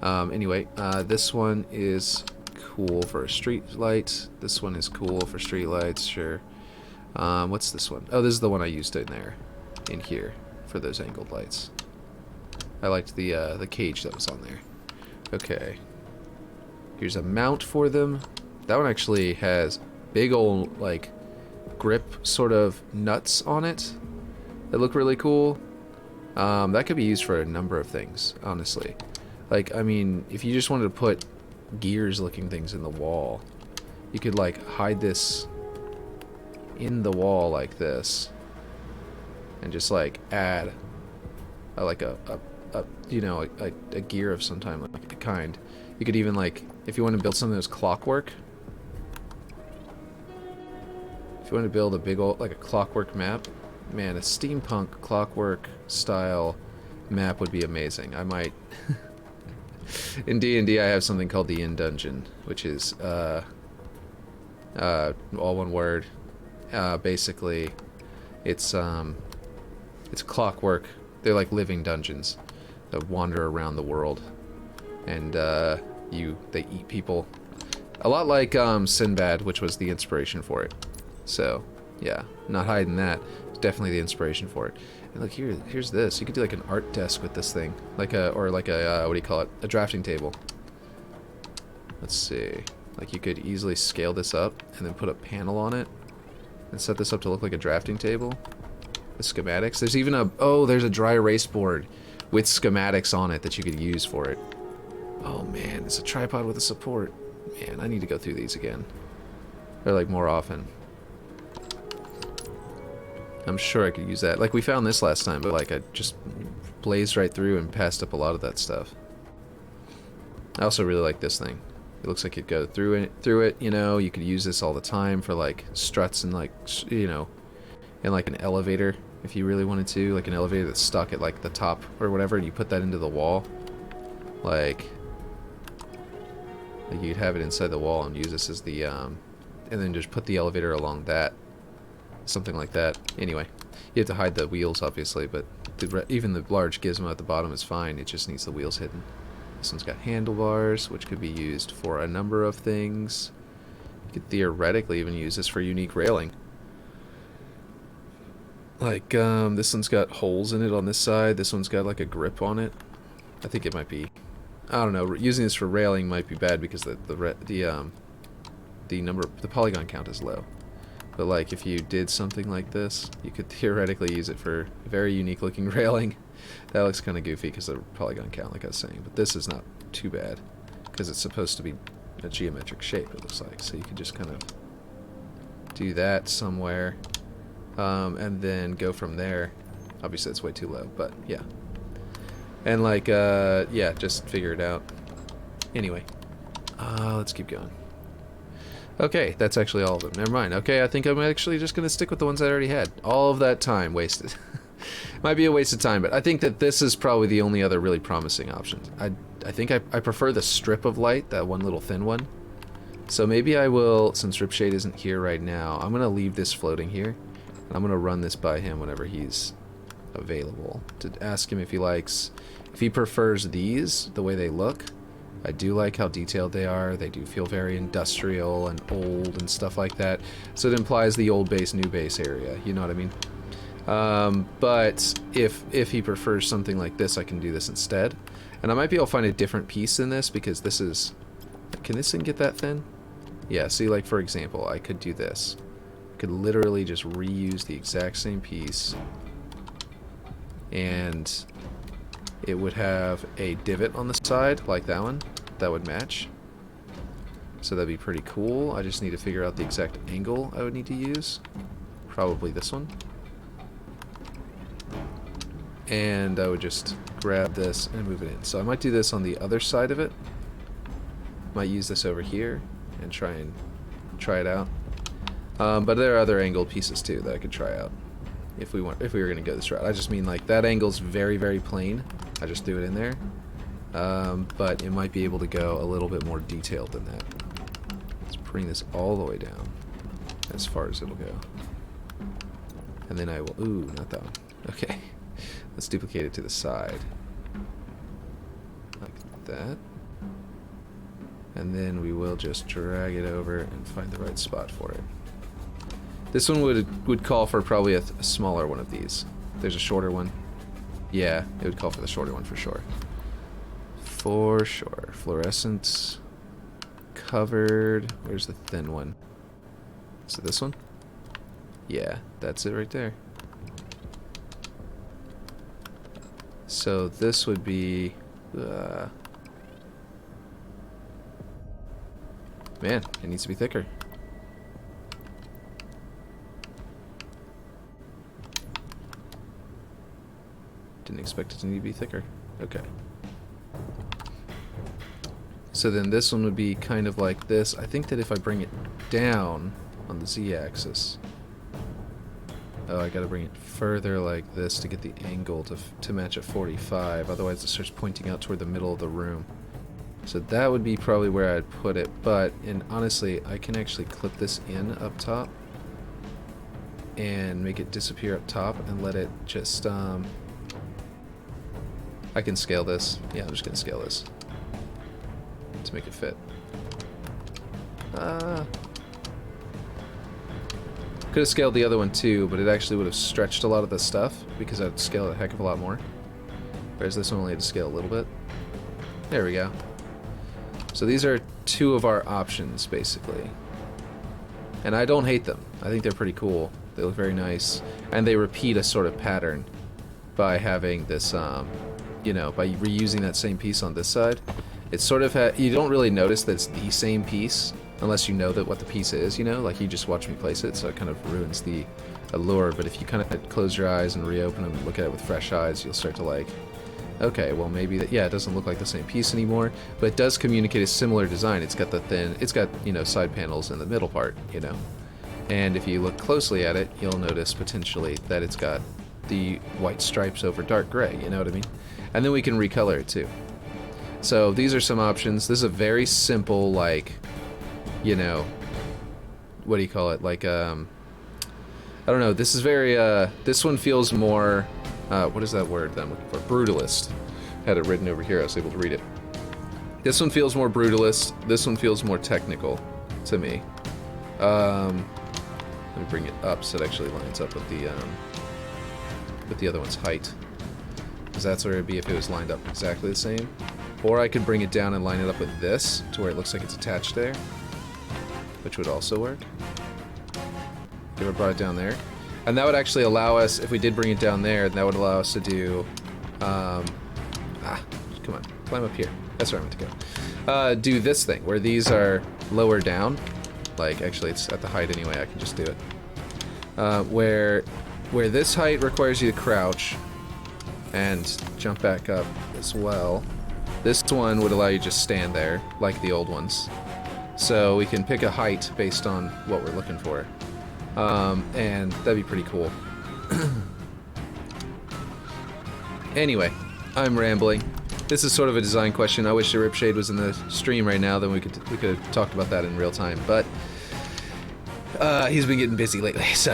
Anyway, this one is cool for a street light. This one is cool for street lights, sure. What's this one? Oh, this is the one I used in here for those angled lights. I liked the cage that was on there. Okay. Here's a mount for them. That one actually has big old, like, grip sort of nuts on it that look really cool. That could be used for a number of things, honestly. Like, I mean, if you just wanted to put gears looking things in the wall, you could like hide this in the wall like this and just like add like a you know, a gear of some time, like a kind. You could even, like, if you want to build something that's clockwork, if you want to build a big old, like a clockwork map, man, a steampunk clockwork style map would be amazing. I might in D&D I have something called the Inn Dungeon, which is all one word. Basically it's clockwork. They're like living dungeons that wander around the world, and they eat people, a lot like Sinbad, which was the inspiration for it. So yeah, not hiding that. It's definitely the inspiration for it. And look here, here's this. You could do like an art desk with this thing, like a what do you call it? A drafting table. Let's see. Like you could easily scale this up and then put a panel on it, and set this up to look like a drafting table. The schematics. There's even a... Oh, there's a dry erase board with schematics on it that you could use for it. Oh man, it's a tripod with a support. Man, I need to go through these again. Or like more often. I'm sure I could use that. Like we found this last time, but like I just blazed right through and passed up a lot of that stuff. I also really like this thing. It looks like you'd go through it, you know. You could use this all the time for like struts and like, you know, and like an elevator if you really wanted to, like an elevator that's stuck at like the top or whatever, and you put that into the wall. Like you'd have it inside the wall and use this as the and then just put the elevator along that. Something like that. Anyway, you have to hide the wheels, obviously, but even the large gizmo at the bottom is fine. It just needs the wheels hidden. This one's got handlebars, which could be used for a number of things. You could theoretically even use this for unique railing. Like, this one's got holes in it on this side. This one's got like a grip on it. I think it might be... I don't know. Using this for railing might be bad because the polygon count is low. But like if you did something like this, you could theoretically use it for very unique looking railing. That looks kind of goofy because of the polygon count, like I was saying. But this is not too bad because it's supposed to be a geometric shape, it looks like. So you could just kind of do that somewhere and then go from there. Obviously it's way too low, but yeah. And like, yeah, just figure it out. Anyway, let's keep going. Okay, that's actually all of them. Never mind. Okay, I think I'm actually just going to stick with the ones I already had. All of that time wasted. Might be a waste of time, but I think that this is probably the only other really promising option. I think I prefer the strip of light, that one little thin one. So maybe I will, since Ripshade isn't here right now, I'm going to leave this floating here. And I'm going to run this by him whenever he's available. To ask him if he likes, if he prefers these, the way they look. I do like how detailed they are. They do feel very industrial and old and stuff like that. So it implies the old base, new base area. You know what I mean? But if he prefers something like this, I can do this instead. And I might be able to find a different piece in this because this is... Can this thing get that thin? Yeah, see, like, for example, I could do this. I could literally just reuse the exact same piece. And... it would have a divot on the side, like that one, that would match. So that'd be pretty cool. I just need to figure out the exact angle I would need to use. Probably this one. And I would just grab this and move it in. So I might do this on the other side of it. Might use this over here and try it out. But there are other angled pieces too that I could try out. If we were going to go this route. I just mean like that angle's very, very plain. I just threw it in there. But it might be able to go a little bit more detailed than that. Let's bring this all the way down as far as it'll go. And then I will... Ooh, not that one. Okay. Let's duplicate it to the side. Like that. And then we will just drag it over and find the right spot for it. This one would call for probably a smaller one of these. There's a shorter one. Yeah, it would call for the shorter one for sure. For sure. Fluorescent. Covered. Where's the thin one? Is it this one? Yeah, that's it right there. So this would be... man, it needs to be thicker. Didn't expect it to need to be thicker. Okay. So then this one would be kind of like this. I think that if I bring it down on the z-axis... Oh, I gotta bring it further like this to get the angle to match at 45. Otherwise it starts pointing out toward the middle of the room. So that would be probably where I'd put it. But, and honestly, I can actually clip this in up top. And make it disappear up top and let it just... I can scale this. Yeah, I'm just gonna scale this to make it fit. Could have scaled the other one too, but it actually would have stretched a lot of the stuff because I'd scale it a heck of a lot more. Whereas this one only had to scale a little bit. There we go. So these are two of our options, basically. And I don't hate them. I think they're pretty cool. They look very nice. And they repeat a sort of pattern by having this, you know, by reusing that same piece on this side. It's sort of, you don't really notice that it's the same piece unless you know that what the piece is, you know? Like, you just watch me place it, so it kind of ruins the allure. But if you kind of close your eyes and reopen them and look at it with fresh eyes, you'll start to like, okay, well maybe that, yeah, it doesn't look like the same piece anymore, but it does communicate a similar design. It's got the thin, it's got, you know, side panels in the middle part, you know. And if you look closely at it, you'll notice potentially that it's got the white stripes over dark gray, you know what I mean? And then we can recolor it too. So these are some options. This is a very simple, like, you know, what do you call it? Like, I don't know, this is very, this one feels more, what is that word that I'm looking for? Brutalist. Had it written over here, I was able to read it. This one feels more brutalist, this one feels more technical to me. Let me bring it up so it actually lines up with the other one's height. Because that's where it'd be if it was lined up exactly the same. Or I could bring it down and line it up with this, to where it looks like it's attached there. Which would also work. If I brought it down there. And that would actually allow us, if we did bring it down there, that would allow us to do, come on, climb up here. That's where I meant to go. Do this thing, where these are lower down. Like, actually, it's at the height anyway, I can just do it. Where this height requires you to crouch and jump back up as well. This one would allow you to just stand there, like the old ones. So we can pick a height based on what we're looking for. And that'd be pretty cool. Anyway, I'm rambling. This is sort of a design question. I wish the Ripshade was in the stream right now, then we could have talked about that in real time. But he's been getting busy lately, so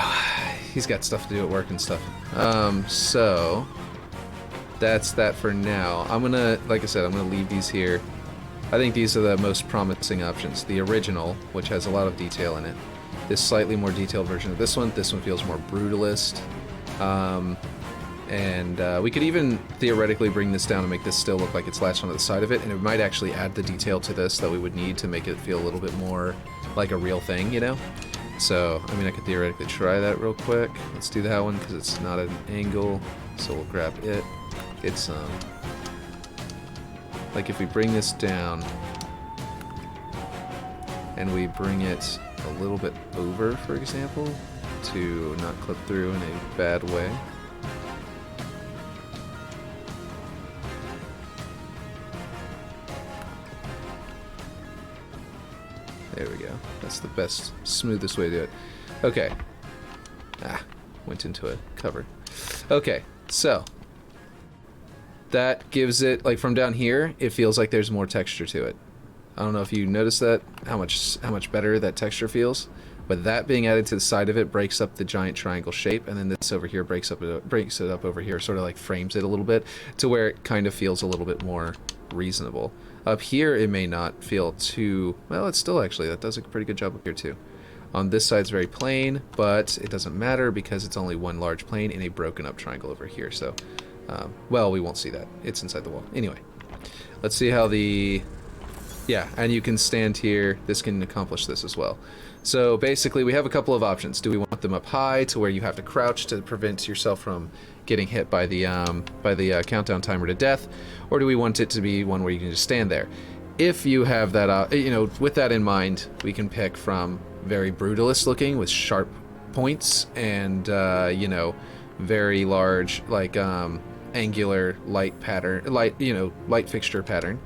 he's got stuff to do at work and stuff. So that's that for now. I'm gonna, like I said, I'm gonna leave these here. I think these are the most promising options. The original, which has a lot of detail in it. This slightly more detailed version of this one. This one feels more brutalist. And we could even theoretically bring this down and make this still look like it's latched onto the side of it, and it might actually add the detail to this that we would need to make it feel a little bit more like a real thing, you know? So, I mean, I could theoretically try that real quick. Let's do that one, because it's not at an angle, so we'll grab it. It's, like if we bring this down, and we bring it a little bit over, for example, to not clip through in a bad way. There we go. That's the best, smoothest way to do it. Okay. Went into a cover. Okay, so that gives it, like from down here, it feels like there's more texture to it. I don't know if you noticed that, how much better that texture feels. But that being added to the side of it breaks up the giant triangle shape, and then this over here breaks it up over here, sort of like frames it a little bit to where it kind of feels a little bit more reasonable. Up here it may not feel too, well, it's still actually, that does a pretty good job up here too. On this side it's very plain, but it doesn't matter because it's only one large plane in a broken up triangle over here. So, well, we won't see that. It's inside the wall. Anyway, let's see how the, yeah, and you can stand here. This can accomplish this as well. So basically we have a couple of options. Do we want them up high to where you have to crouch to prevent yourself from getting hit by the countdown timer to death, or do we want it to be one where you can just stand there? If you have that, you know, with that in mind, we can pick from very brutalist looking with sharp points and you know, very large like angular light pattern, light fixture pattern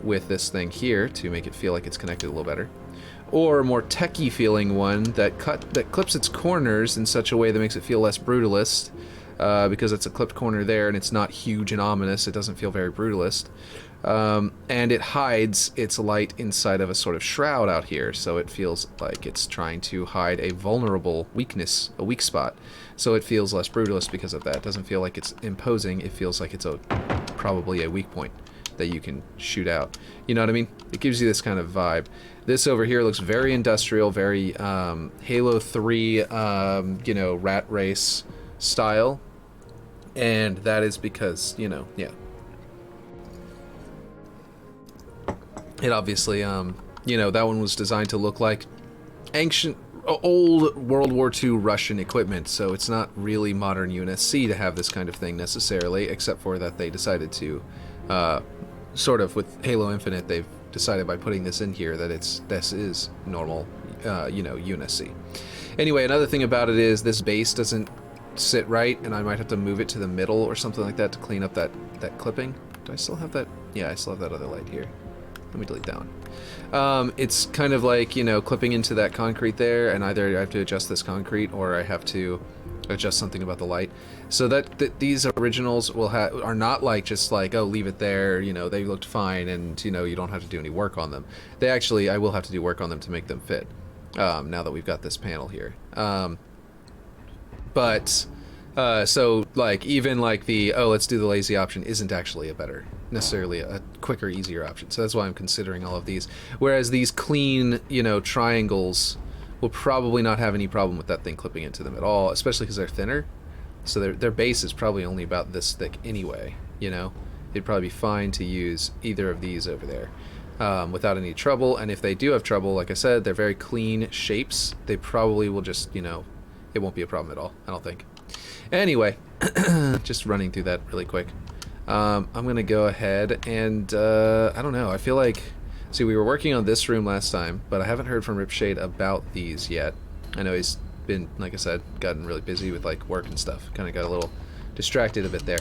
with this thing here to make it feel like it's connected a little better. Or a more techie feeling one that clips its corners in such a way that makes it feel less brutalist, because it's a clipped corner there and it's not huge and ominous. It doesn't feel very brutalist, and it hides its light inside of a sort of shroud out here, so it feels like it's trying to hide a vulnerable weakness, a weak spot. So it feels less brutalist because of that. It doesn't feel like it's imposing. It feels like it's probably a weak point that you can shoot out. You know what I mean? It gives you this kind of vibe. This over here looks very industrial, very Halo 3, you know, rat race style. And that is because, you know, yeah. It obviously, you know, that one was designed to look like ancient, old World War II Russian equipment, so it's not really modern UNSC to have this kind of thing necessarily, except for that they decided to, sort of with Halo Infinite, they've decided by putting this in here that this is normal, you know, UNSC. Anyway, another thing about it is this base doesn't sit right, and I might have to move it to the middle or something like that to clean up that clipping. Do I still have that? Yeah, I still have that other light here. Let me delete that one. It's kind of like, you know, clipping into that concrete there, and either I have to adjust this concrete or I have to adjust something about the light. So that these originals are not like just like, oh, leave it there, you know, they looked fine and, you know, you don't have to do any work on them. They actually, I will have to do work on them to make them fit, now that we've got this panel here. So like even like the, oh, let's do the lazy option isn't actually necessarily a quicker, easier option. So that's why I'm considering all of these. Whereas these clean, you know, triangles will probably not have any problem with that thing clipping into them at all, especially because they're thinner. So their base is probably only about this thick anyway, you know? It'd probably be fine to use either of these over there without any trouble. And if they do have trouble, like I said, they're very clean shapes. They probably will just, you know, it won't be a problem at all, I don't think. Anyway, just running through that really quick. I'm going to go ahead and, I don't know, I feel like, see, we were working on this room last time, but I haven't heard from Ripshade about these yet. I know he's been, like I said, gotten really busy with, like, work and stuff. Kind of got a little distracted a bit there.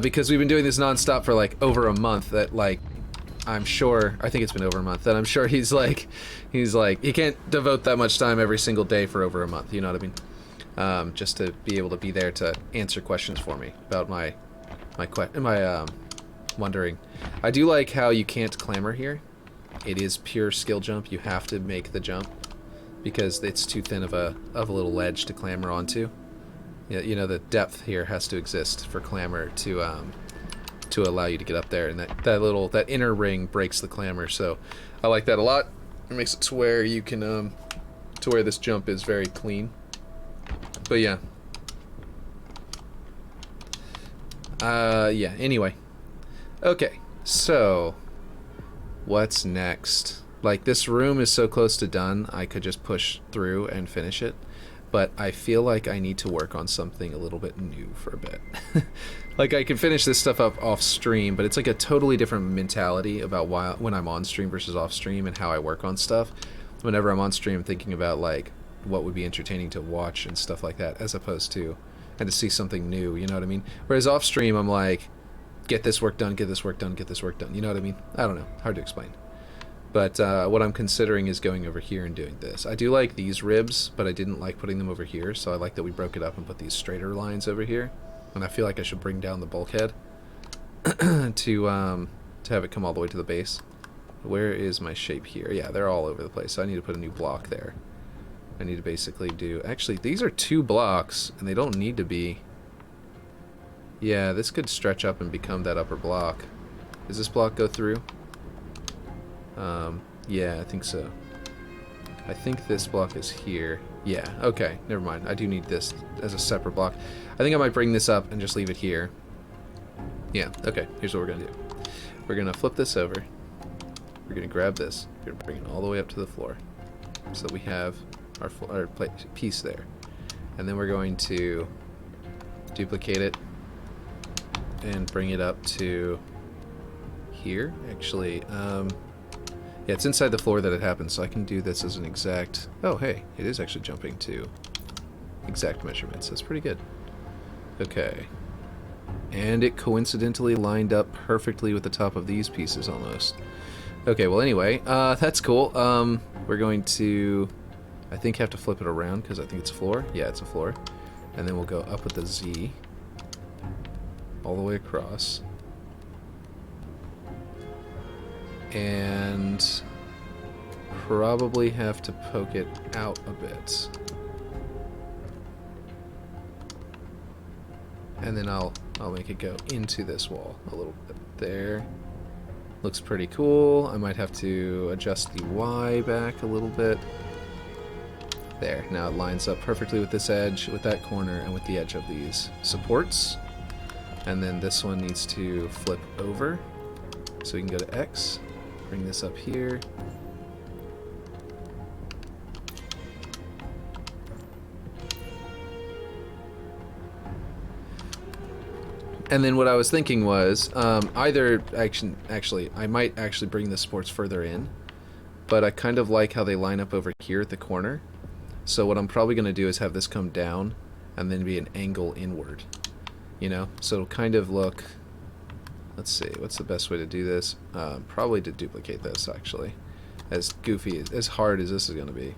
Because we've been doing this nonstop for, like, over a month, that, like, I'm sure, I think it's been over a month, that I'm sure he's like, he can't devote that much time every single day for over a month, you know what I mean? Just to be able to be there to answer questions for me about my wondering. I do like how you can't clamber here. It is pure skill jump. You have to make the jump because it's too thin of a little ledge to clamber onto. Yeah, you know, the depth here has to exist for clamber to allow you to get up there, and that inner ring breaks the clamber. So I like that a lot. It makes it to where you can to where this jump is very clean. But yeah. Yeah, anyway. Okay, so what's next? Like, this room is so close to done, I could just push through and finish it, but I feel like I need to work on something a little bit new for a bit. Like, I can finish this stuff up off stream, but it's like a totally different mentality about when I'm on stream versus off stream and how I work on stuff. Whenever I'm on stream, I'm thinking about, like, what would be entertaining to watch and stuff like that, as opposed to, and to see something new, you know what I mean? Whereas off stream, I'm like, get this work done, get this work done, get this work done, you know what I mean? I don't know, hard to explain. But what I'm considering is going over here and doing this. I do like these ribs, but I didn't like putting them over here, so I like that we broke it up and put these straighter lines over here. And I feel like I should bring down the bulkhead to have it come all the way to the base. Where is my shape here? Yeah, they're all over the place, so I need to put a new block there. I need to basically do... Actually, these are 2 blocks, and they don't need to be... Yeah, this could stretch up and become that upper block. Does this block go through? Yeah, I think so. I think this block is here. Yeah, okay, never mind. I do need this as a separate block. I think I might bring this up and just leave it here. Yeah, okay, here's what we're gonna do. We're gonna flip this over. We're gonna grab this. We're gonna bring it all the way up to the floor, so that we have our piece there. And then we're going to duplicate it and bring it up to here. Actually, yeah, it's inside the floor that it happens, so I can do this as an exact... Oh, hey, it is actually jumping to exact measurements. That's pretty good. Okay. And it coincidentally lined up perfectly with the top of these pieces, almost. Okay, well, anyway, that's cool. We're going to, I think, have to flip it around, because I think it's a floor. Yeah, it's a floor. And then we'll go up with the Z all the way across. And probably have to poke it out a bit. And then I'll make it go into this wall a little bit there. Looks pretty cool. I might have to adjust the Y back a little bit. There, now it lines up perfectly with this edge, with that corner, and with the edge of these supports. And then this one needs to flip over. So we can go to X, bring this up here. And then what I was thinking was actually, I might actually bring the sports further in, but I kind of like how they line up over here at the corner. So what I'm probably going to do is have this come down and then be an angle inward, you know? So it'll kind of look, let's see, what's the best way to do this? Probably to duplicate this, actually. As goofy, as hard as this is going to be,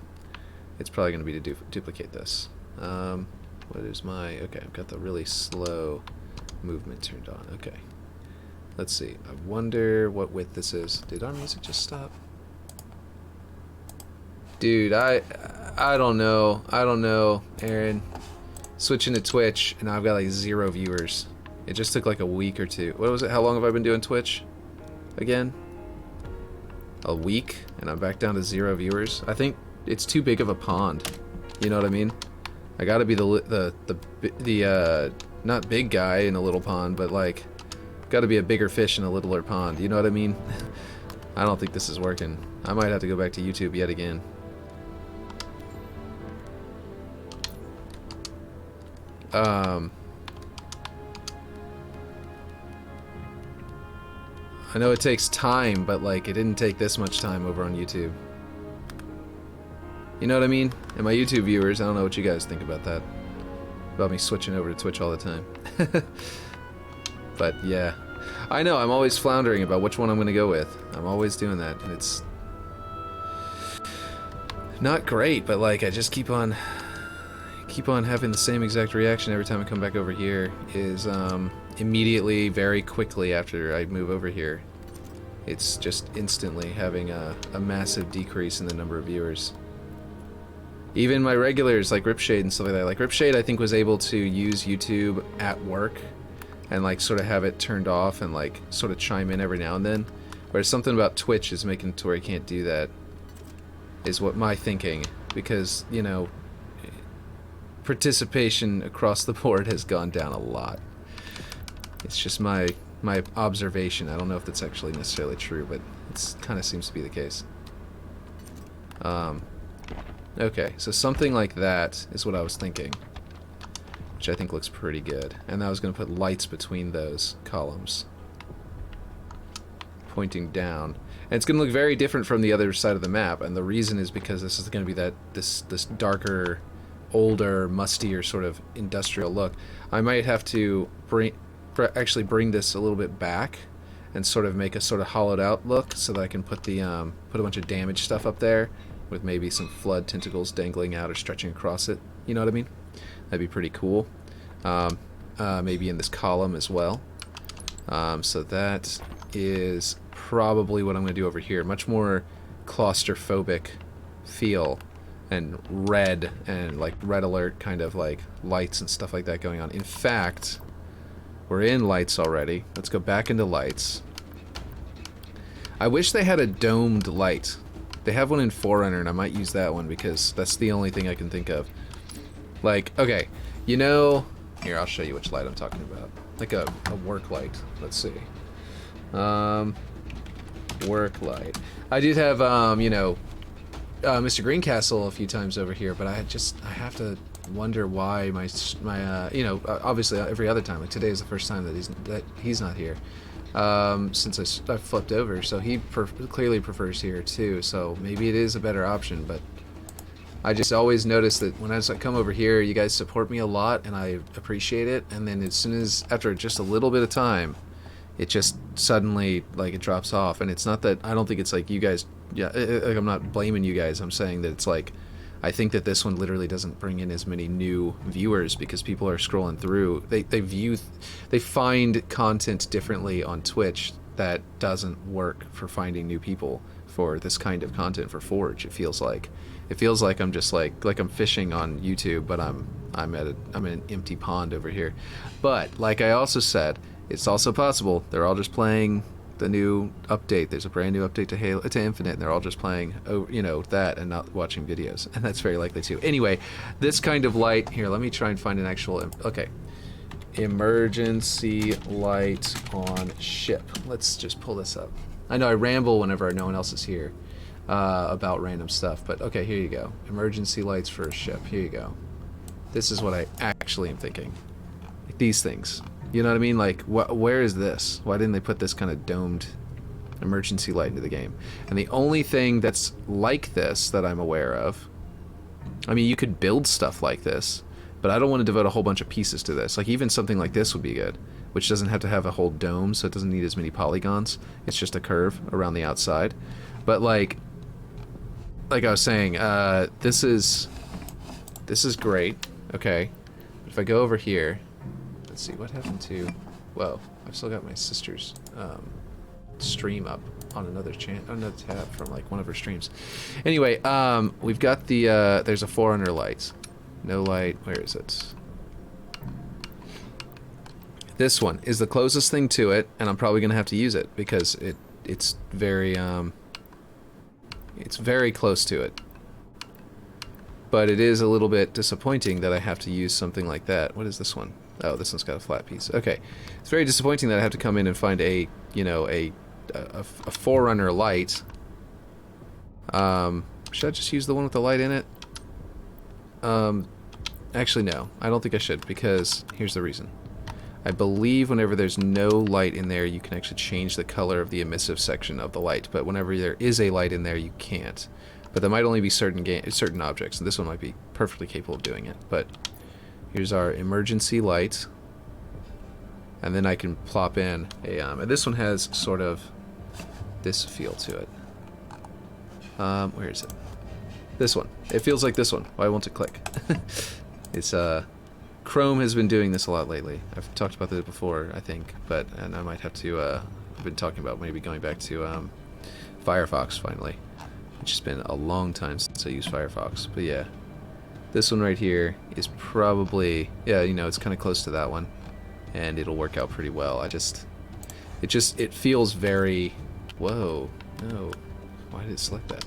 it's probably going to be to duplicate this. What is my, okay, I've got the really slow movement turned on. Okay, let's see. I wonder what width this is. Did our music just stop? Dude, I don't know, Aaron. Switching to Twitch, and I've got like 0 viewers. It just took like a week or two. What was it? How long have I been doing Twitch? Again? A week, and I'm back down to 0 viewers. I think it's too big of a pond. You know what I mean? I gotta be the not big guy in a little pond, but like, gotta be a bigger fish in a littler pond. You know what I mean? I don't think this is working. I might have to go back to YouTube yet again. I know it takes time, but like, it didn't take this much time over on YouTube. You know what I mean? And my YouTube viewers, I don't know what you guys think about that. About me switching over to Twitch all the time. But yeah. I know, I'm always floundering about which one I'm going to go with. I'm always doing that, and it's not great, but like, I just keep on having the same exact reaction every time I come back over here. Is immediately, very quickly after I move over here, it's just instantly having a massive decrease in the number of viewers. Even my regulars like Ripshade and stuff like that. Like Ripshade, I think, was able to use YouTube at work and like sort of have it turned off and like sort of chime in every now and then. Whereas something about Twitch is making it to where he can't do that, is what my thinking. Because, you know, participation across the board has gone down a lot. It's just my observation. I don't know if that's actually necessarily true, but it kind of seems to be the case. Okay, so something like that is what I was thinking, which I think looks pretty good. And I was going to put lights between those columns, pointing down. And it's going to look very different from the other side of the map, and the reason is because this is going to be this darker, older, mustier sort of industrial look. I might have to actually bring this a little bit back and sort of make a sort of hollowed out look, so that I can put the put a bunch of damaged stuff up there with maybe some flood tentacles dangling out or stretching across it. You know what I mean? That'd be pretty cool. Maybe in this column as well. So that is probably what I'm going to do over here. Much more claustrophobic feel, and red, and like red alert kind of like lights and stuff like that going on. In fact, we're in lights already. Let's go back into lights. I wish they had a domed light. They have one in Forerunner, and I might use that one because that's the only thing I can think of. Like, okay, you know, here, I'll show you which light I'm talking about. Like a work light. Let's see. Work light. I did have, you know, Mr. Greencastle a few times over here, but I have to wonder why my you know, obviously every other time, like today is the first time that he's not here, since I flipped over, so he clearly prefers here too, so maybe it is a better option. But I just always notice that when I come over here, you guys support me a lot, and I appreciate it, and then as soon as, after just a little bit of time, it just suddenly, like, it drops off. And it's not that, I don't think it's like you guys, yeah, like, I'm not blaming you guys, I'm saying that it's like, I think that this one literally doesn't bring in as many new viewers because people are scrolling through. They find content differently on Twitch that doesn't work for finding new people for this kind of content for Forge. It feels like I'm just like I'm fishing on YouTube, but I'm in an empty pond over here. But like I also said, it's also possible they're all just playing the new update. There's a brand new update to Infinite, and they're all just playing, you know, that and not watching videos, and that's very likely too. Anyway, this kind of light here. Let me try and find an actual. Okay, emergency light on ship. Let's just pull this up. I know I ramble whenever no one else is here about random stuff, but okay, here you go. Emergency lights for a ship. Here you go. This is what I actually am thinking. Like these things. You know what I mean? Like, where is this? Why didn't they put this kind of domed emergency light into the game? And the only thing that's like this that I'm aware of, I mean, you could build stuff like this, but I don't want to devote a whole bunch of pieces to this. Like, even something like this would be good, which doesn't have to have a whole dome, so it doesn't need as many polygons. It's just a curve around the outside. But like I was saying, this is great. Okay, if I go over here, let's see what happened to. Whoa, I've still got my sister's stream up on another tab from like one of her streams. Anyway, we've got the there's a Forerunner light. No light. Where is it? This one is the closest thing to it, and I'm probably gonna have to use it because it's very close to it. But it is a little bit disappointing that I have to use something like that. What is this one? Oh, this one's got a flat piece. Okay, it's very disappointing that I have to come in and find a Forerunner light. Should I just use the one with the light in it? Actually, no. I don't think I should, because here's the reason. I believe whenever there's no light in there, you can actually change the color of the emissive section of the light. But whenever there is a light in there, you can't. But that might only be certain objects. And this one might be perfectly capable of doing it. But here's our emergency light. And then I can plop in a... and this one has sort of this feel to it. Where is it? This one. It feels like this one. Why won't it click? It's Chrome has been doing this a lot lately. I've talked about this before, I think, and I might have to. I've been talking about maybe going back to Firefox finally, which has been a long time since I used Firefox. But yeah, this one right here is probably it's kind of close to that one, and it'll work out pretty well. It feels very. Whoa, no, why did it select that?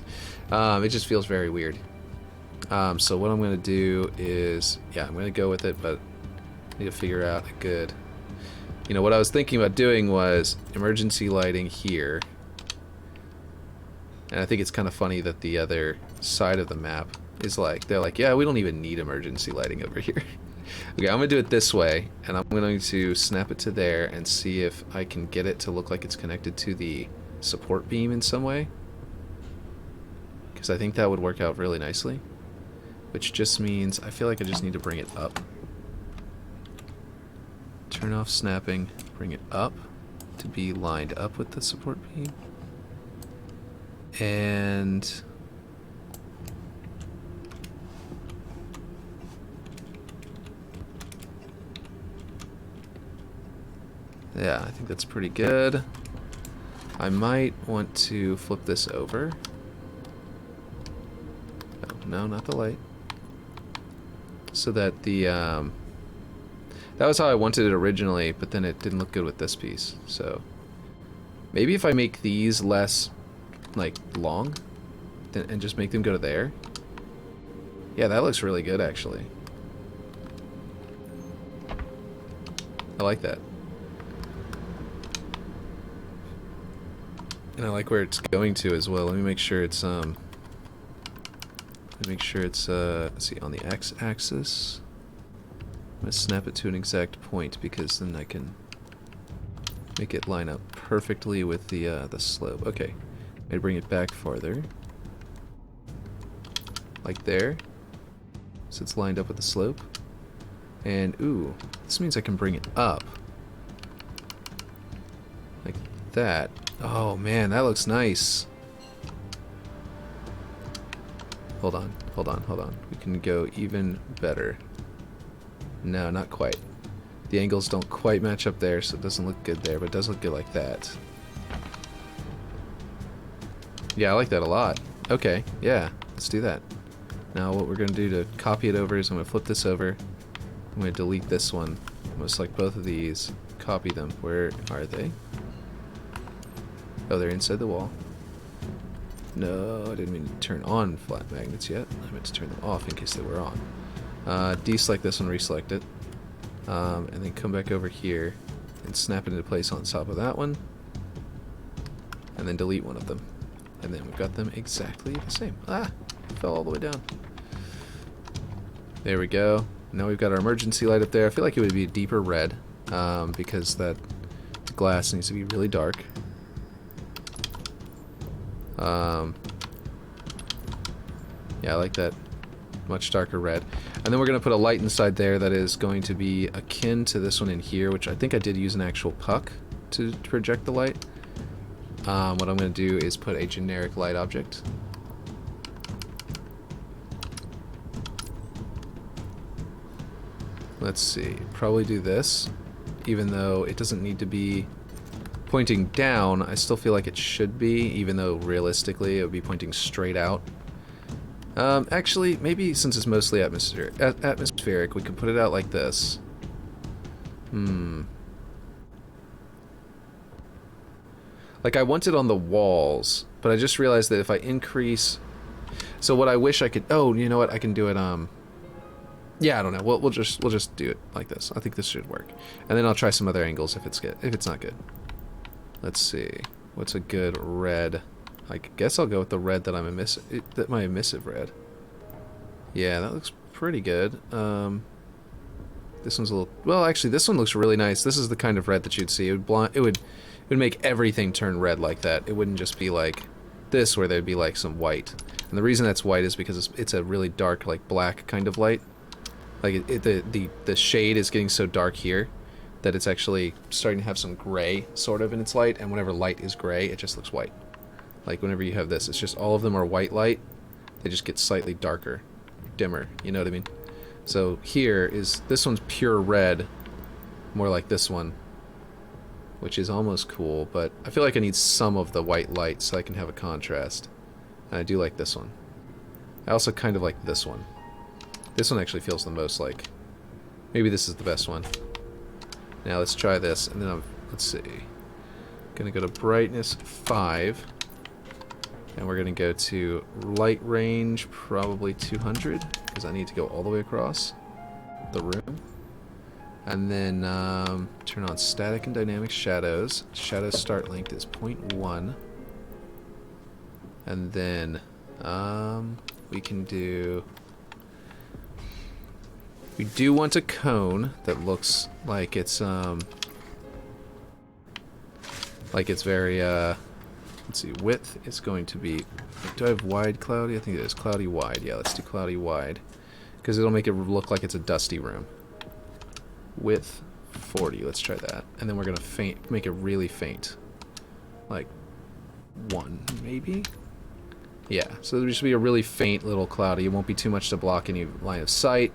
It just feels very weird. So what I'm going to do is, I'm going to go with it, but I need to figure out a good... what I was thinking about doing was emergency lighting here. And I think it's kind of funny that the other side of the map is like, they're like, yeah, we don't even need emergency lighting over here. Okay, I'm going to do it this way, and I'm going to snap it to there and see if I can get it to look like it's connected to the support beam in some way. Because I think that would work out really nicely. Which just means I feel like I just need to bring it up. Turn off snapping, bring it up to be lined up with the support beam. And yeah, I think that's pretty good. I might want to flip this over. Oh, no, not the light. So that the that was how I wanted it originally, but then it didn't look good with this piece. So maybe if I make these less like long and just make them go to there. Yeah, that looks really good actually. I like that. And I like where it's going to as well. Let me make sure it's let's see, on the x-axis. I'm gonna snap it to an exact point because then I can make it line up perfectly with the slope. Okay, I bring it back farther, like there, so it's lined up with the slope. And ooh, this means I can bring it up like that. Oh man, that looks nice. Hold on. We can go even better. No, not quite. The angles don't quite match up there, so it doesn't look good there, but it does look good like that. Yeah, I like that a lot. Okay, yeah, let's do that. Now what we're going to do to copy it over is I'm going to flip this over. I'm going to delete this one. I'm going to select both of these, copy them. Where are they? Oh, they're inside the wall. No, I didn't mean to turn on flat magnets yet. I meant to turn them off in case they were on. Deselect this one, reselect it. And then come back over here and snap it into place on top of that one. And then delete one of them. And then we've got them exactly the same. Ah! Fell all the way down. There we go. Now we've got our emergency light up there. I feel like it would be a deeper red. because that glass needs to be really dark. Yeah, I like that much darker red. And then we're going to put a light inside there that is going to be akin to this one in here, which I think I did use an actual puck to project the light. What I'm going to do is put a generic light object. Let's see, probably do this, even though it doesn't need to be pointing down. I still feel like it should be, even though realistically it would be pointing straight out. Actually, maybe since it's mostly atmospheric, we could put it out like this. Like, I want it on the walls, but I just realized that if I increase... So what I wish I could... Oh, you know what? I can do it, yeah, I don't know. We'll just do it like this. I think this should work. And then I'll try some other angles if it's good. If it's not good. Let's see. What's a good red? I guess I'll go with the red that my emissive red. Yeah, that looks pretty good. This one's a little... Well, actually, this one looks really nice. This is the kind of red that you'd see. It would make everything turn red like that. It wouldn't just be like this, where there'd be like some white. And the reason that's white is because it's a really dark, like black kind of light. Like the shade is getting so dark here that it's actually starting to have some gray sort of in its light. And whenever light is gray, it just looks white. Like whenever you have this, it's just all of them are white light. They just get slightly darker, dimmer. You know what I mean? So here is, this one's pure red, more like this one, which is almost cool, but I feel like I need some of the white light so I can have a contrast. And I do like this one. I also kind of like this one. This one actually feels the most like, maybe this is the best one. Now let's try this, and then let's see. Gonna go to brightness 5. And we're going to go to light range, probably 200, because I need to go all the way across the room. And then turn on static and dynamic shadows. Shadow start length is 0.1. And then we can do... We do want a cone that looks like it's very... Let's see, width is going to be... Do I have wide cloudy? I think it is cloudy wide. Yeah, let's do cloudy wide. Because it'll make it look like it's a dusty room. Width 40, let's try that. And then we're going to make it really faint. Like 1, maybe? Yeah, so there'll just be a really faint little cloudy. It won't be too much to block any line of sight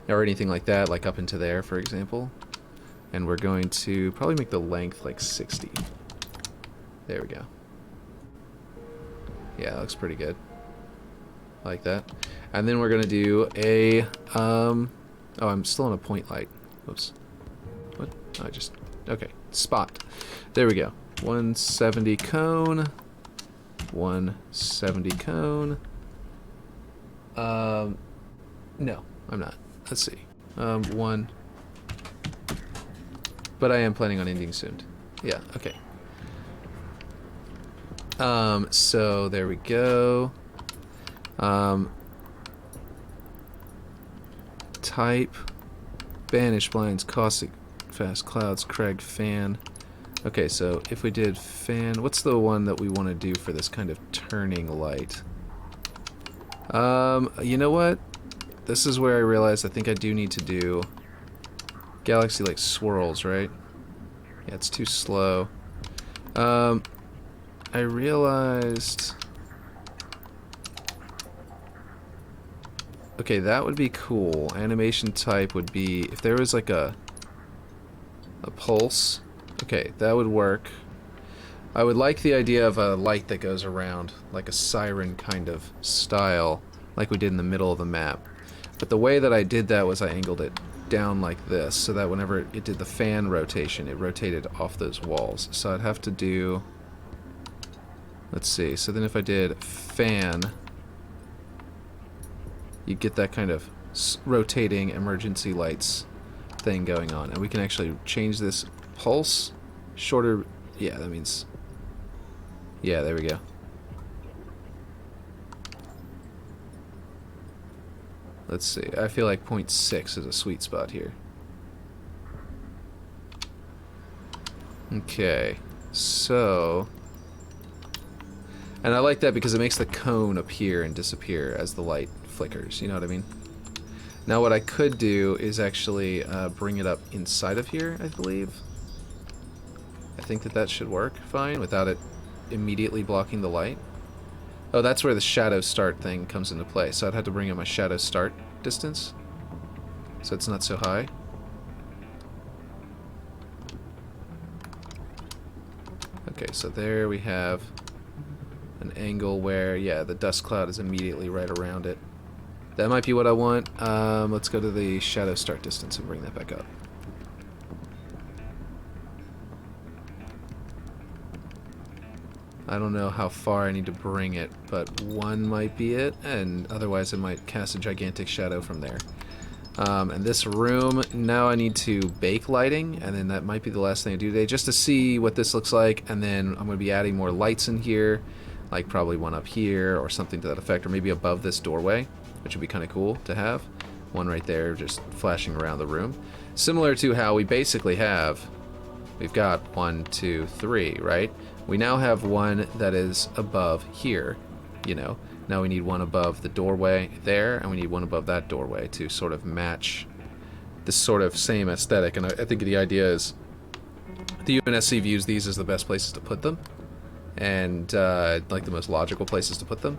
or anything like that, like up into there, for example. And we're going to probably make the length like 60. There we go. Yeah, that looks pretty good. I like that. And then we're going to do a... oh, I'm still on a point light. Oops. What? Oh, okay. Spot. There we go. 170 cone. 170 cone. No, I'm not. Let's see. 1. But I am planning on ending soon. Yeah, okay. So there we go. Type, banish blinds, caustic, fast clouds, Craig, fan. Okay, so if we did fan, what's the one that we want to do for this kind of turning light? You know what? This is where I realized I think I do need to do galaxy like swirls, right? Yeah, it's too slow. I realized... Okay, that would be cool. Animation type would be... If there was like a pulse... Okay, that would work. I would like the idea of a light that goes around, like a siren kind of style, like we did in the middle of the map. But the way that I did that was I angled it down like this, so that whenever it did the fan rotation, it rotated off those walls. So I'd have to do... Let's see, so then if I did fan, you get that kind of rotating emergency lights thing going on. And we can actually change this pulse shorter. Yeah, that means... Yeah, there we go. Let's see, I feel like 0.6 is a sweet spot here. Okay, so... And I like that because it makes the cone appear and disappear as the light flickers, you know what I mean? Now what I could do is actually bring it up inside of here, I believe. I think that should work fine without it immediately blocking the light. Oh, that's where the shadow start thing comes into play. So I'd have to bring up my shadow start distance, so it's not so high. Okay, so there we have an angle where, yeah, the dust cloud is immediately right around it. That might be what I want. Let's go to the shadow start distance and bring that back up. I don't know how far I need to bring it, but 1 might be it, and otherwise it might cast a gigantic shadow from there. And this room, now I need to bake lighting, and then that might be the last thing I do today, just to see what this looks like, and then I'm going to be adding more lights in here, like probably one up here, or something to that effect, or maybe above this doorway, which would be kind of cool to have. One right there, just flashing around the room. Similar to how we basically have, we've got 1, 2, 3, right? We now have one that is above here, you know. Now we need one above the doorway there, and we need one above that doorway to sort of match this sort of same aesthetic. And I think the idea is the UNSC views these as the best places to put them, and like the most logical places to put them.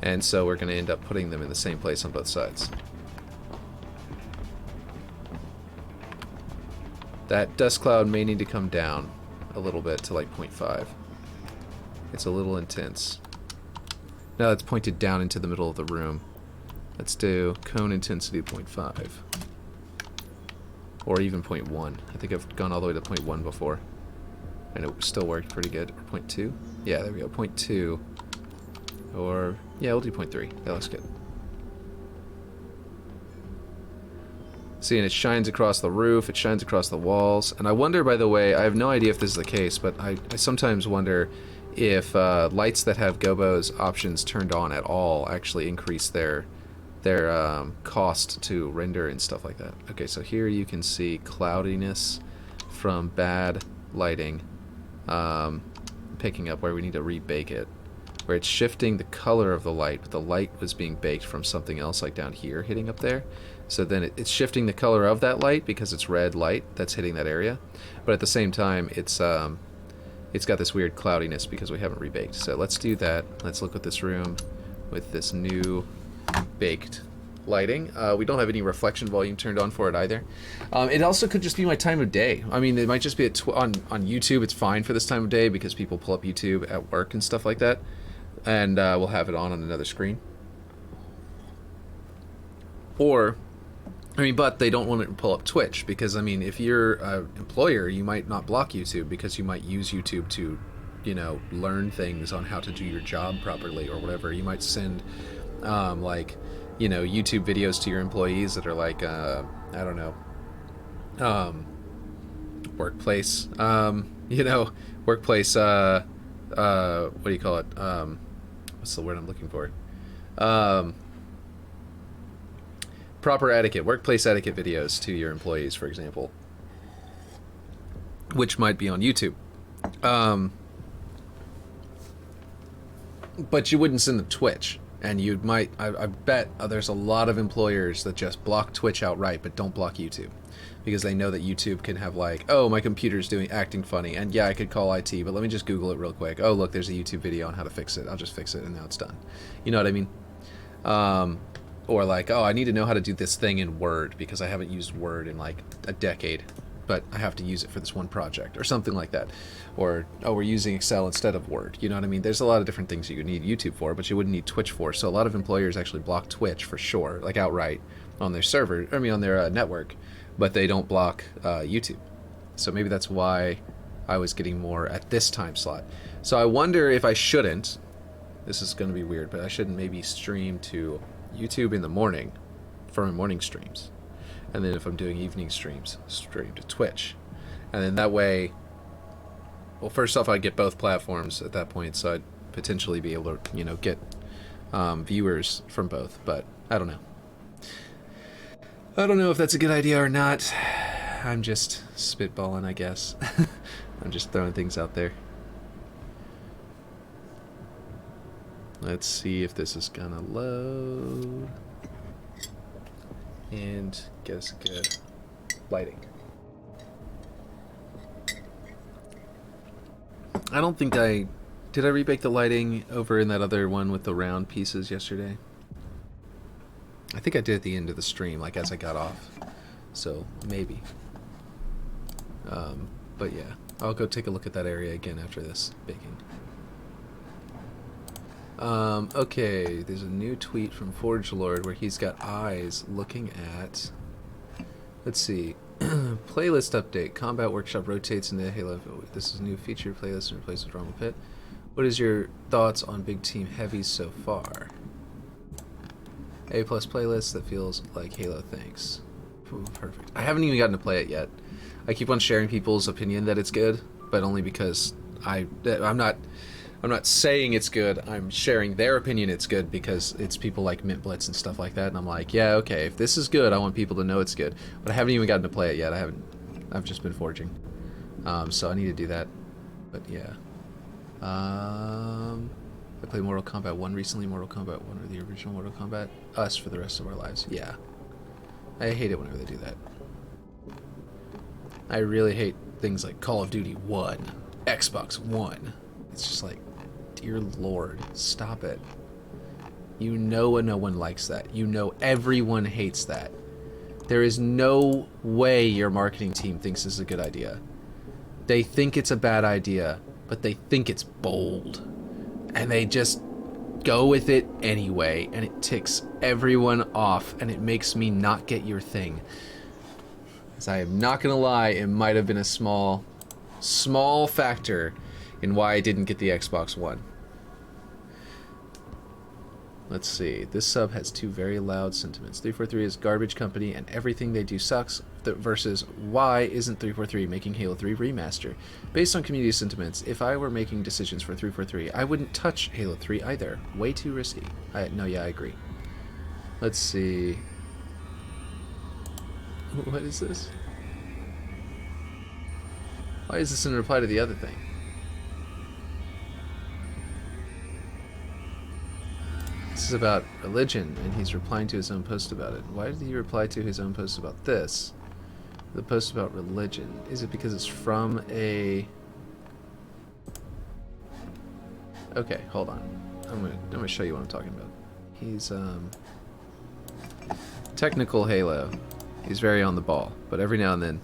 And so we're going to end up putting them in the same place on both sides. That dust cloud may need to come down a little bit to like 0.5. It's a little intense. Now it's pointed down into the middle of the room. Let's do cone intensity 0.5. Or even 0.1. I think I've gone all the way to 0.1 before. And it still worked pretty good. Or 0.2. Yeah, there we go. 0.2. Or, yeah, we'll do 0.3. That looks good. See, and it shines across the roof, it shines across the walls. And I wonder, by the way, I have no idea if this is the case, but I sometimes wonder if lights that have Gobo's options turned on at all actually increase their cost to render and stuff like that. Okay, so here you can see cloudiness from bad lighting picking up where we need to rebake it, where it's shifting the color of the light, but the light was being baked from something else like down here hitting up there. So then it's shifting the color of that light because it's red light that's hitting that area, but at the same time it's got this weird cloudiness because we haven't rebaked. So let's do that. Let's look at this room with this new baked lighting. We don't have any reflection volume turned on for it either. It also could just be my time of day. I mean, it might just be on YouTube. It's fine for this time of day because people pull up YouTube at work and stuff like that, and we'll have it on another screen. Or, I mean, but they don't want to pull up Twitch because, I mean, if you're an employer, you might not block YouTube because you might use YouTube to, you know, learn things on how to do your job properly or whatever. You might send, like, you know, YouTube videos to your employees that are like, I don't know, workplace, you know, workplace, what do you call it? What's the word I'm looking for? Proper etiquette, workplace etiquette videos to your employees, for example, which might be on YouTube. But you wouldn't send them Twitch, and you might, I bet there's a lot of employers that just block Twitch outright, but don't block YouTube, because they know that YouTube can have like, oh, my computer's acting funny, and yeah, I could call IT, but let me just Google it real quick. Oh, look, there's a YouTube video on how to fix it. I'll just fix it, and now it's done. You know what I mean? Or like, oh, I need to know how to do this thing in Word because I haven't used Word in like a decade, but I have to use it for this one project or something like that. Or, oh, we're using Excel instead of Word. You know what I mean? There's a lot of different things you need YouTube for, but you wouldn't need Twitch for. So a lot of employers actually block Twitch for sure, like outright on their server, I mean on their network, but they don't block YouTube. So maybe that's why I was getting more at this time slot. So I wonder if I shouldn't, this is going to be weird, but I shouldn't maybe stream to YouTube in the morning for my morning streams, and then if I'm doing evening streams, stream to Twitch, and then that way, well, first off, I'd get both platforms at that point, so I'd potentially be able to, you know, get viewers from both, but I don't know. I don't know if that's a good idea or not. I'm just spitballing, I guess. I'm just throwing things out there. Let's see if this is gonna load. And get us good lighting. I don't think did I rebake the lighting over in that other one with the round pieces yesterday? I think I did at the end of the stream, like as I got off. So maybe. But yeah, I'll go take a look at that area again after this baking. Okay, there's a new tweet from Forge Lord where he's got eyes looking at, let's see, playlist update. Combat Workshop rotates into Halo. This is a new feature playlist and replaces Rumble Pit. What is your thoughts on Big Team Heavy so far? A+ playlist that feels like Halo. Thanks. Ooh, perfect. I haven't even gotten to play it yet. I keep on sharing people's opinion that it's good, but only because I'm not saying it's good. I'm sharing their opinion it's good because it's people like Mint Blitz and stuff like that, and I'm like, yeah, okay, if this is good, I want people to know it's good. But I haven't even gotten to play it yet. I've just been forging. So I need to do that. But yeah. I played Mortal Kombat 1 recently. Mortal Kombat 1 or the original Mortal Kombat? Us for the rest of our lives. Yeah. I hate it whenever they do that. I really hate things like Call of Duty 1, Xbox One. It's just like, dear Lord, stop it. You know no one likes that. You know everyone hates that. There is no way your marketing team thinks this is a good idea. They think it's a bad idea, but they think it's bold. And they just go with it anyway, and it ticks everyone off, and it makes me not get your thing. As I am not gonna lie, it might have been a small factor in why I didn't get the Xbox One. Let's see. This sub has two very loud sentiments. 343 is garbage company and everything they do sucks, versus why isn't 343 making Halo 3 remaster? Based on community sentiments, if I were making decisions for 343, I wouldn't touch Halo 3 either. Way too risky. No, yeah, I agree. Let's see. What is this? Why is this in reply to the other thing? This is about religion, and he's replying to his own post about it. Why did he reply to his own post about this? The post about religion. Is it because it's from a... Okay, hold on. I'm gonna show you what I'm talking about. He's, technical Halo. He's very on the ball, but every now and then,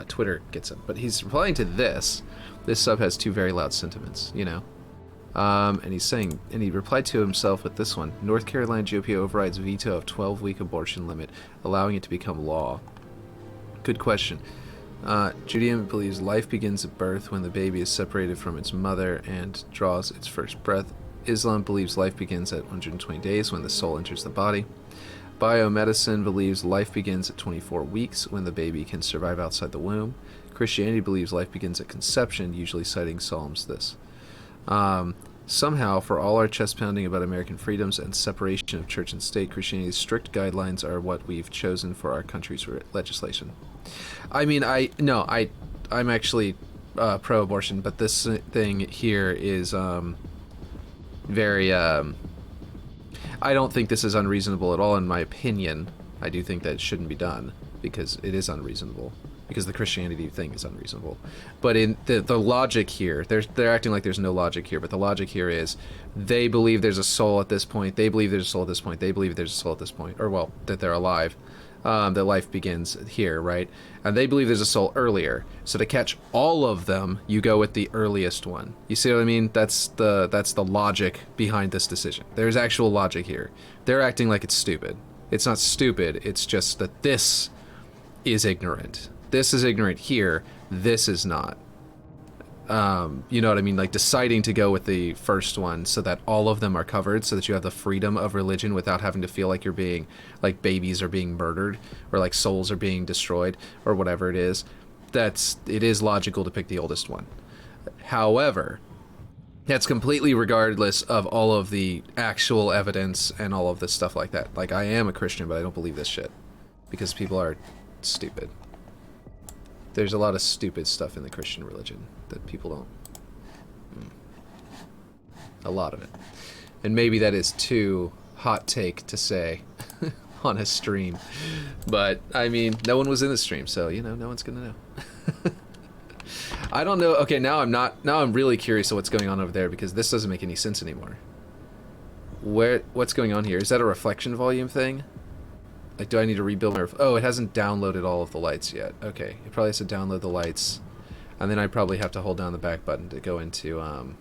Twitter gets him. But he's replying to this. This sub has two very loud sentiments, you know? And he's saying, and he replied to himself with this one: North Carolina GOP overrides veto of 12-week abortion limit, allowing it to become law. Good question. Judaism believes life begins at birth when the baby is separated from its mother and draws its first breath. Islam believes life begins at 120 days when the soul enters the body. Biomedicine believes life begins at 24 weeks when the baby can survive outside the womb. Christianity believes life begins at conception, usually citing Psalms this. Somehow, for all our chest-pounding about American freedoms and separation of church and state, Christianity's strict guidelines are what we've chosen for our country's legislation. I mean, I'm actually pro-abortion, but this thing here is very... I don't think this is unreasonable at all, in my opinion. I do think that it shouldn't be done, because it is unreasonable. Because the Christianity thing is unreasonable. But in the logic here, they're acting like there's no logic here, but the logic here is they believe there's a soul at this point, they believe there's a soul at this point, they believe there's a soul at this point, or well, that they're alive, that life begins here, right? And they believe there's a soul earlier. So to catch all of them, you go with the earliest one. You see what I mean? That's the logic behind this decision. There's actual logic here. They're acting like it's stupid. It's not stupid, it's just that this is ignorant. This is ignorant here, this is not. You know what I mean? Like deciding to go with the first one so that all of them are covered, so that you have the freedom of religion without having to feel like you're being, like babies are being murdered, or like souls are being destroyed, or whatever it is. It is logical to pick the oldest one. However, that's completely regardless of all of the actual evidence and all of this stuff like that. Like, I am a Christian, but I don't believe this shit. Because people are stupid. There's a lot of stupid stuff in the Christian religion that people don't. A lot of it. And maybe that is too hot take to say on a stream. But, I mean, no one was in the stream, so, you know, no one's gonna know. I don't know. Okay, now I'm really curious of what's going on over there, because this doesn't make any sense anymore. What's going on here? Is that a reflection volume thing? Like, do I need to rebuild my... Oh, it hasn't downloaded all of the lights yet. Okay, it probably has to download the lights. And then I probably have to hold down the back button to go into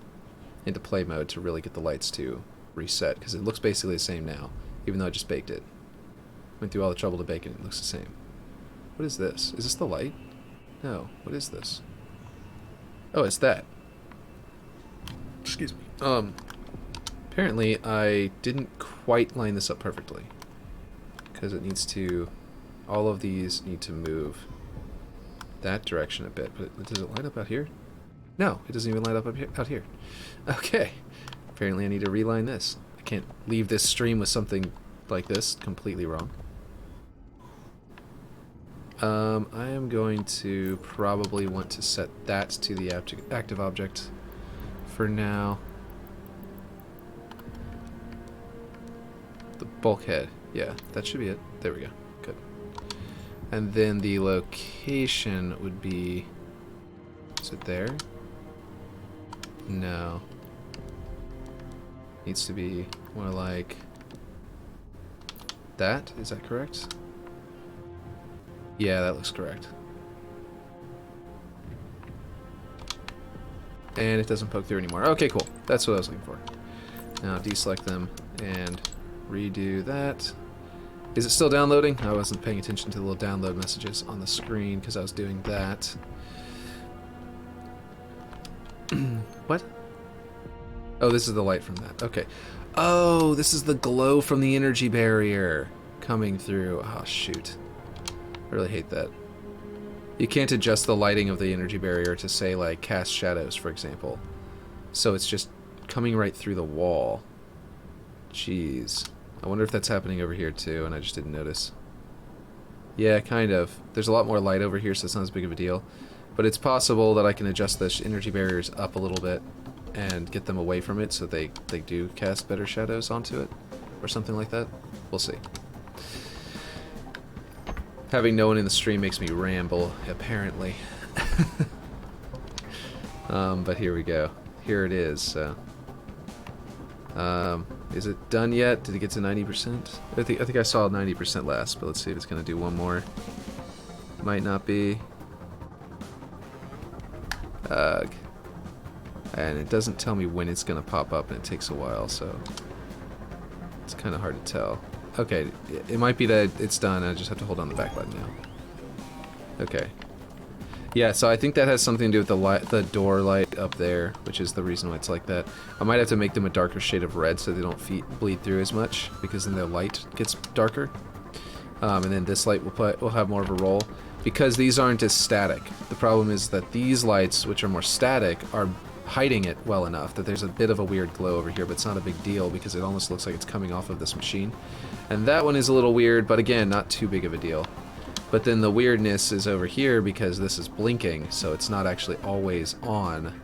play mode to really get the lights to reset, because it looks basically the same now, even though I just baked it. Went through all the trouble to bake it, it looks the same. What is this? Is this the light? No, what is this? Oh, it's that. Excuse me. Apparently I didn't quite line this up perfectly, because it needs to, all of these need to move that direction a bit, but does it light up out here? No, it doesn't even light up out here. Okay. Apparently I need to reline this. I can't leave this stream with something like this completely wrong. I am going to probably want to set that to the active object for now. The bulkhead. Yeah, that should be it. There we go. Good. And then the location would be... Is it there? No. Needs to be more like that. Is that correct? Yeah, that looks correct. And it doesn't poke through anymore. Okay, cool. That's what I was looking for. Now deselect them and redo that. Is it still downloading? I wasn't paying attention to the little download messages on the screen because I was doing that. What? Oh, this is the light from that. Okay. Oh, this is the glow from the energy barrier coming through. Oh, shoot. I really hate that. You can't adjust the lighting of the energy barrier to say, like, cast shadows, for example. So it's just coming right through the wall. Jeez. I wonder if that's happening over here, too, and I just didn't notice. Yeah, kind of. There's a lot more light over here, so it's not as big of a deal. But it's possible that I can adjust the energy barriers up a little bit and get them away from it so they do cast better shadows onto it, or something like that. We'll see. Having no one in the stream makes me ramble, apparently. But here we go. Here it is, so... is it done yet? Did it get to 90%? I think I saw 90% last, but let's see if it's going to do one more. Might not be. Ugh. And it doesn't tell me when it's going to pop up, and it takes a while, so... It's kind of hard to tell. Okay, it might be that it's done, I just have to hold on the back button now. Okay. Yeah, so I think that has something to do with the door light up there, which is the reason why it's like that. I might have to make them a darker shade of red so they don't bleed through as much, because then their light gets darker. And then this light will have more of a role. Because these aren't as static. The problem is that these lights, which are more static, are hiding it well enough that there's a bit of a weird glow over here, but it's not a big deal because it almost looks like it's coming off of this machine. And that one is a little weird, but again, not too big of a deal. But then the weirdness is over here because this is blinking, so it's not actually always on,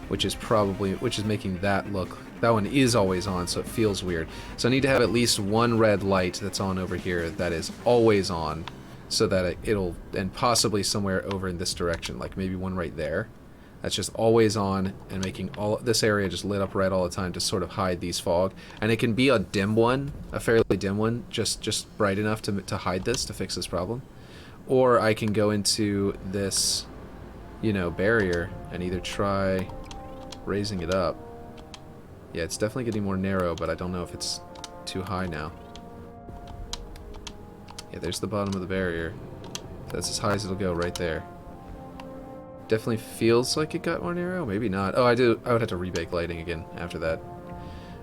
which is making that look... That one is always on, so it feels weird. So I need to have at least one red light that's on over here that is always on, so that it'll... And possibly somewhere over in this direction, like maybe one right there. That's just always on and making all this area just lit up red all the time to sort of hide these fog. And it can be a dim one, a fairly dim one, just bright enough to hide this, to fix this problem. Or I can go into this, you know, barrier and either try raising it up. Yeah, it's definitely getting more narrow, but I don't know if it's too high now. Yeah, there's the bottom of the barrier. That's as high as it'll go right there. Definitely feels like it got more narrow. Maybe not. Oh, I would have to rebake lighting again after that.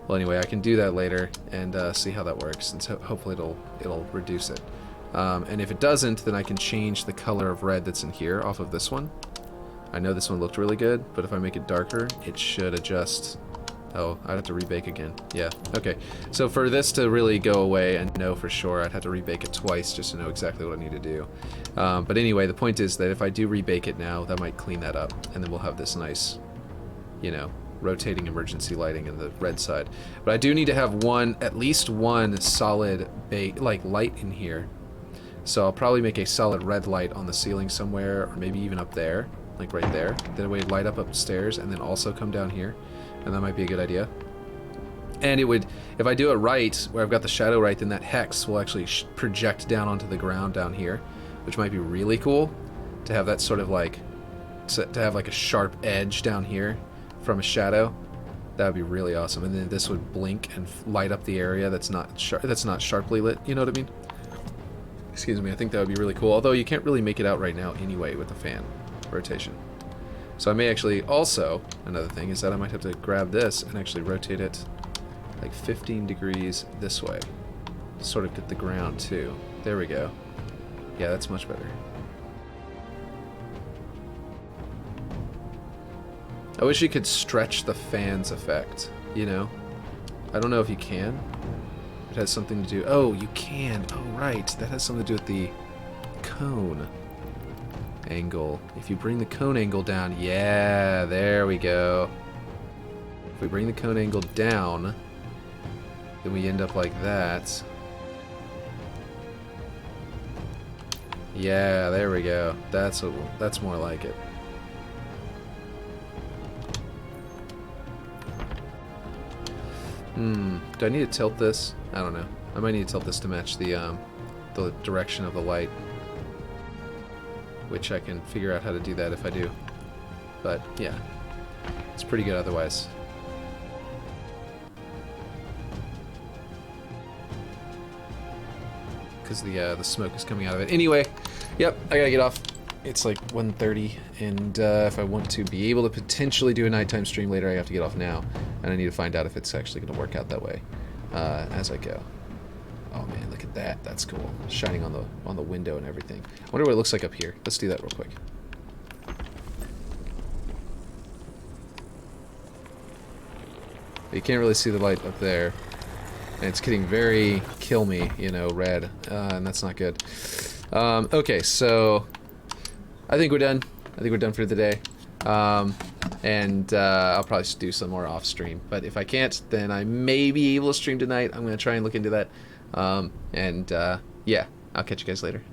Well, anyway, I can do that later and see how that works, and so hopefully it'll reduce it. And if it doesn't, then I can change the color of red that's in here off of this one. I know this one looked really good, but if I make it darker, it should adjust Oh, I'd have to rebake again. Yeah, okay. So for this to really go away and know for sure, I'd have to rebake it twice just to know exactly what I need to do. But anyway, the point is that if I do rebake it now, that might clean that up, and then we'll have this nice, you know, rotating emergency lighting in the red side. But I do need to have at least one solid light in here. So I'll probably make a solid red light on the ceiling somewhere, or maybe even up there, like right there. That way it'd light up upstairs and then also come down here. And that might be a good idea. And it would, if I do it right, where I've got the shadow right, then that hex will actually project down onto the ground down here, which might be really cool to have that sort of like, to have like a sharp edge down here from a shadow. That would be really awesome. And then this would blink and light up the area that's not sharply lit. You know what I mean? Excuse me. I think that would be really cool. Although you can't really make it out right now anyway with the fan rotation. So I may actually also, another thing is that I might have to grab this and actually rotate it like 15 degrees this way. Sort of get the ground too. There we go. Yeah, that's much better. I wish you could stretch the fan's effect, you know? I don't know if you can. It has something to do... Oh, you can. Oh, right. That has something to do with the cone angle. If you bring the cone angle down... Yeah, there we go. If we bring the cone angle down, then we end up like that. Yeah, there we go. That's more like it. Do I need to tilt this? I don't know. I might need to tilt this to match the direction of the light. Which I can figure out how to do that if I do. But, yeah. It's pretty good otherwise. Because the smoke is coming out of it. Anyway, yep, I gotta get off. It's like 1:30, and if I want to be able to potentially do a nighttime stream later, I have to get off now. And I need to find out if it's actually going to work out that way as I go. Oh man, look at that. That's cool. Shining on the window and everything. I wonder what it looks like up here. Let's do that real quick. You can't really see the light up there. And it's getting very kill me, you know, red. And that's not good. Okay, so I think we're done. I think we're done for the day. I'll probably do some more off stream. But if I can't, then I may be able to stream tonight. I'm going to try and look into that. Yeah, I'll catch you guys later.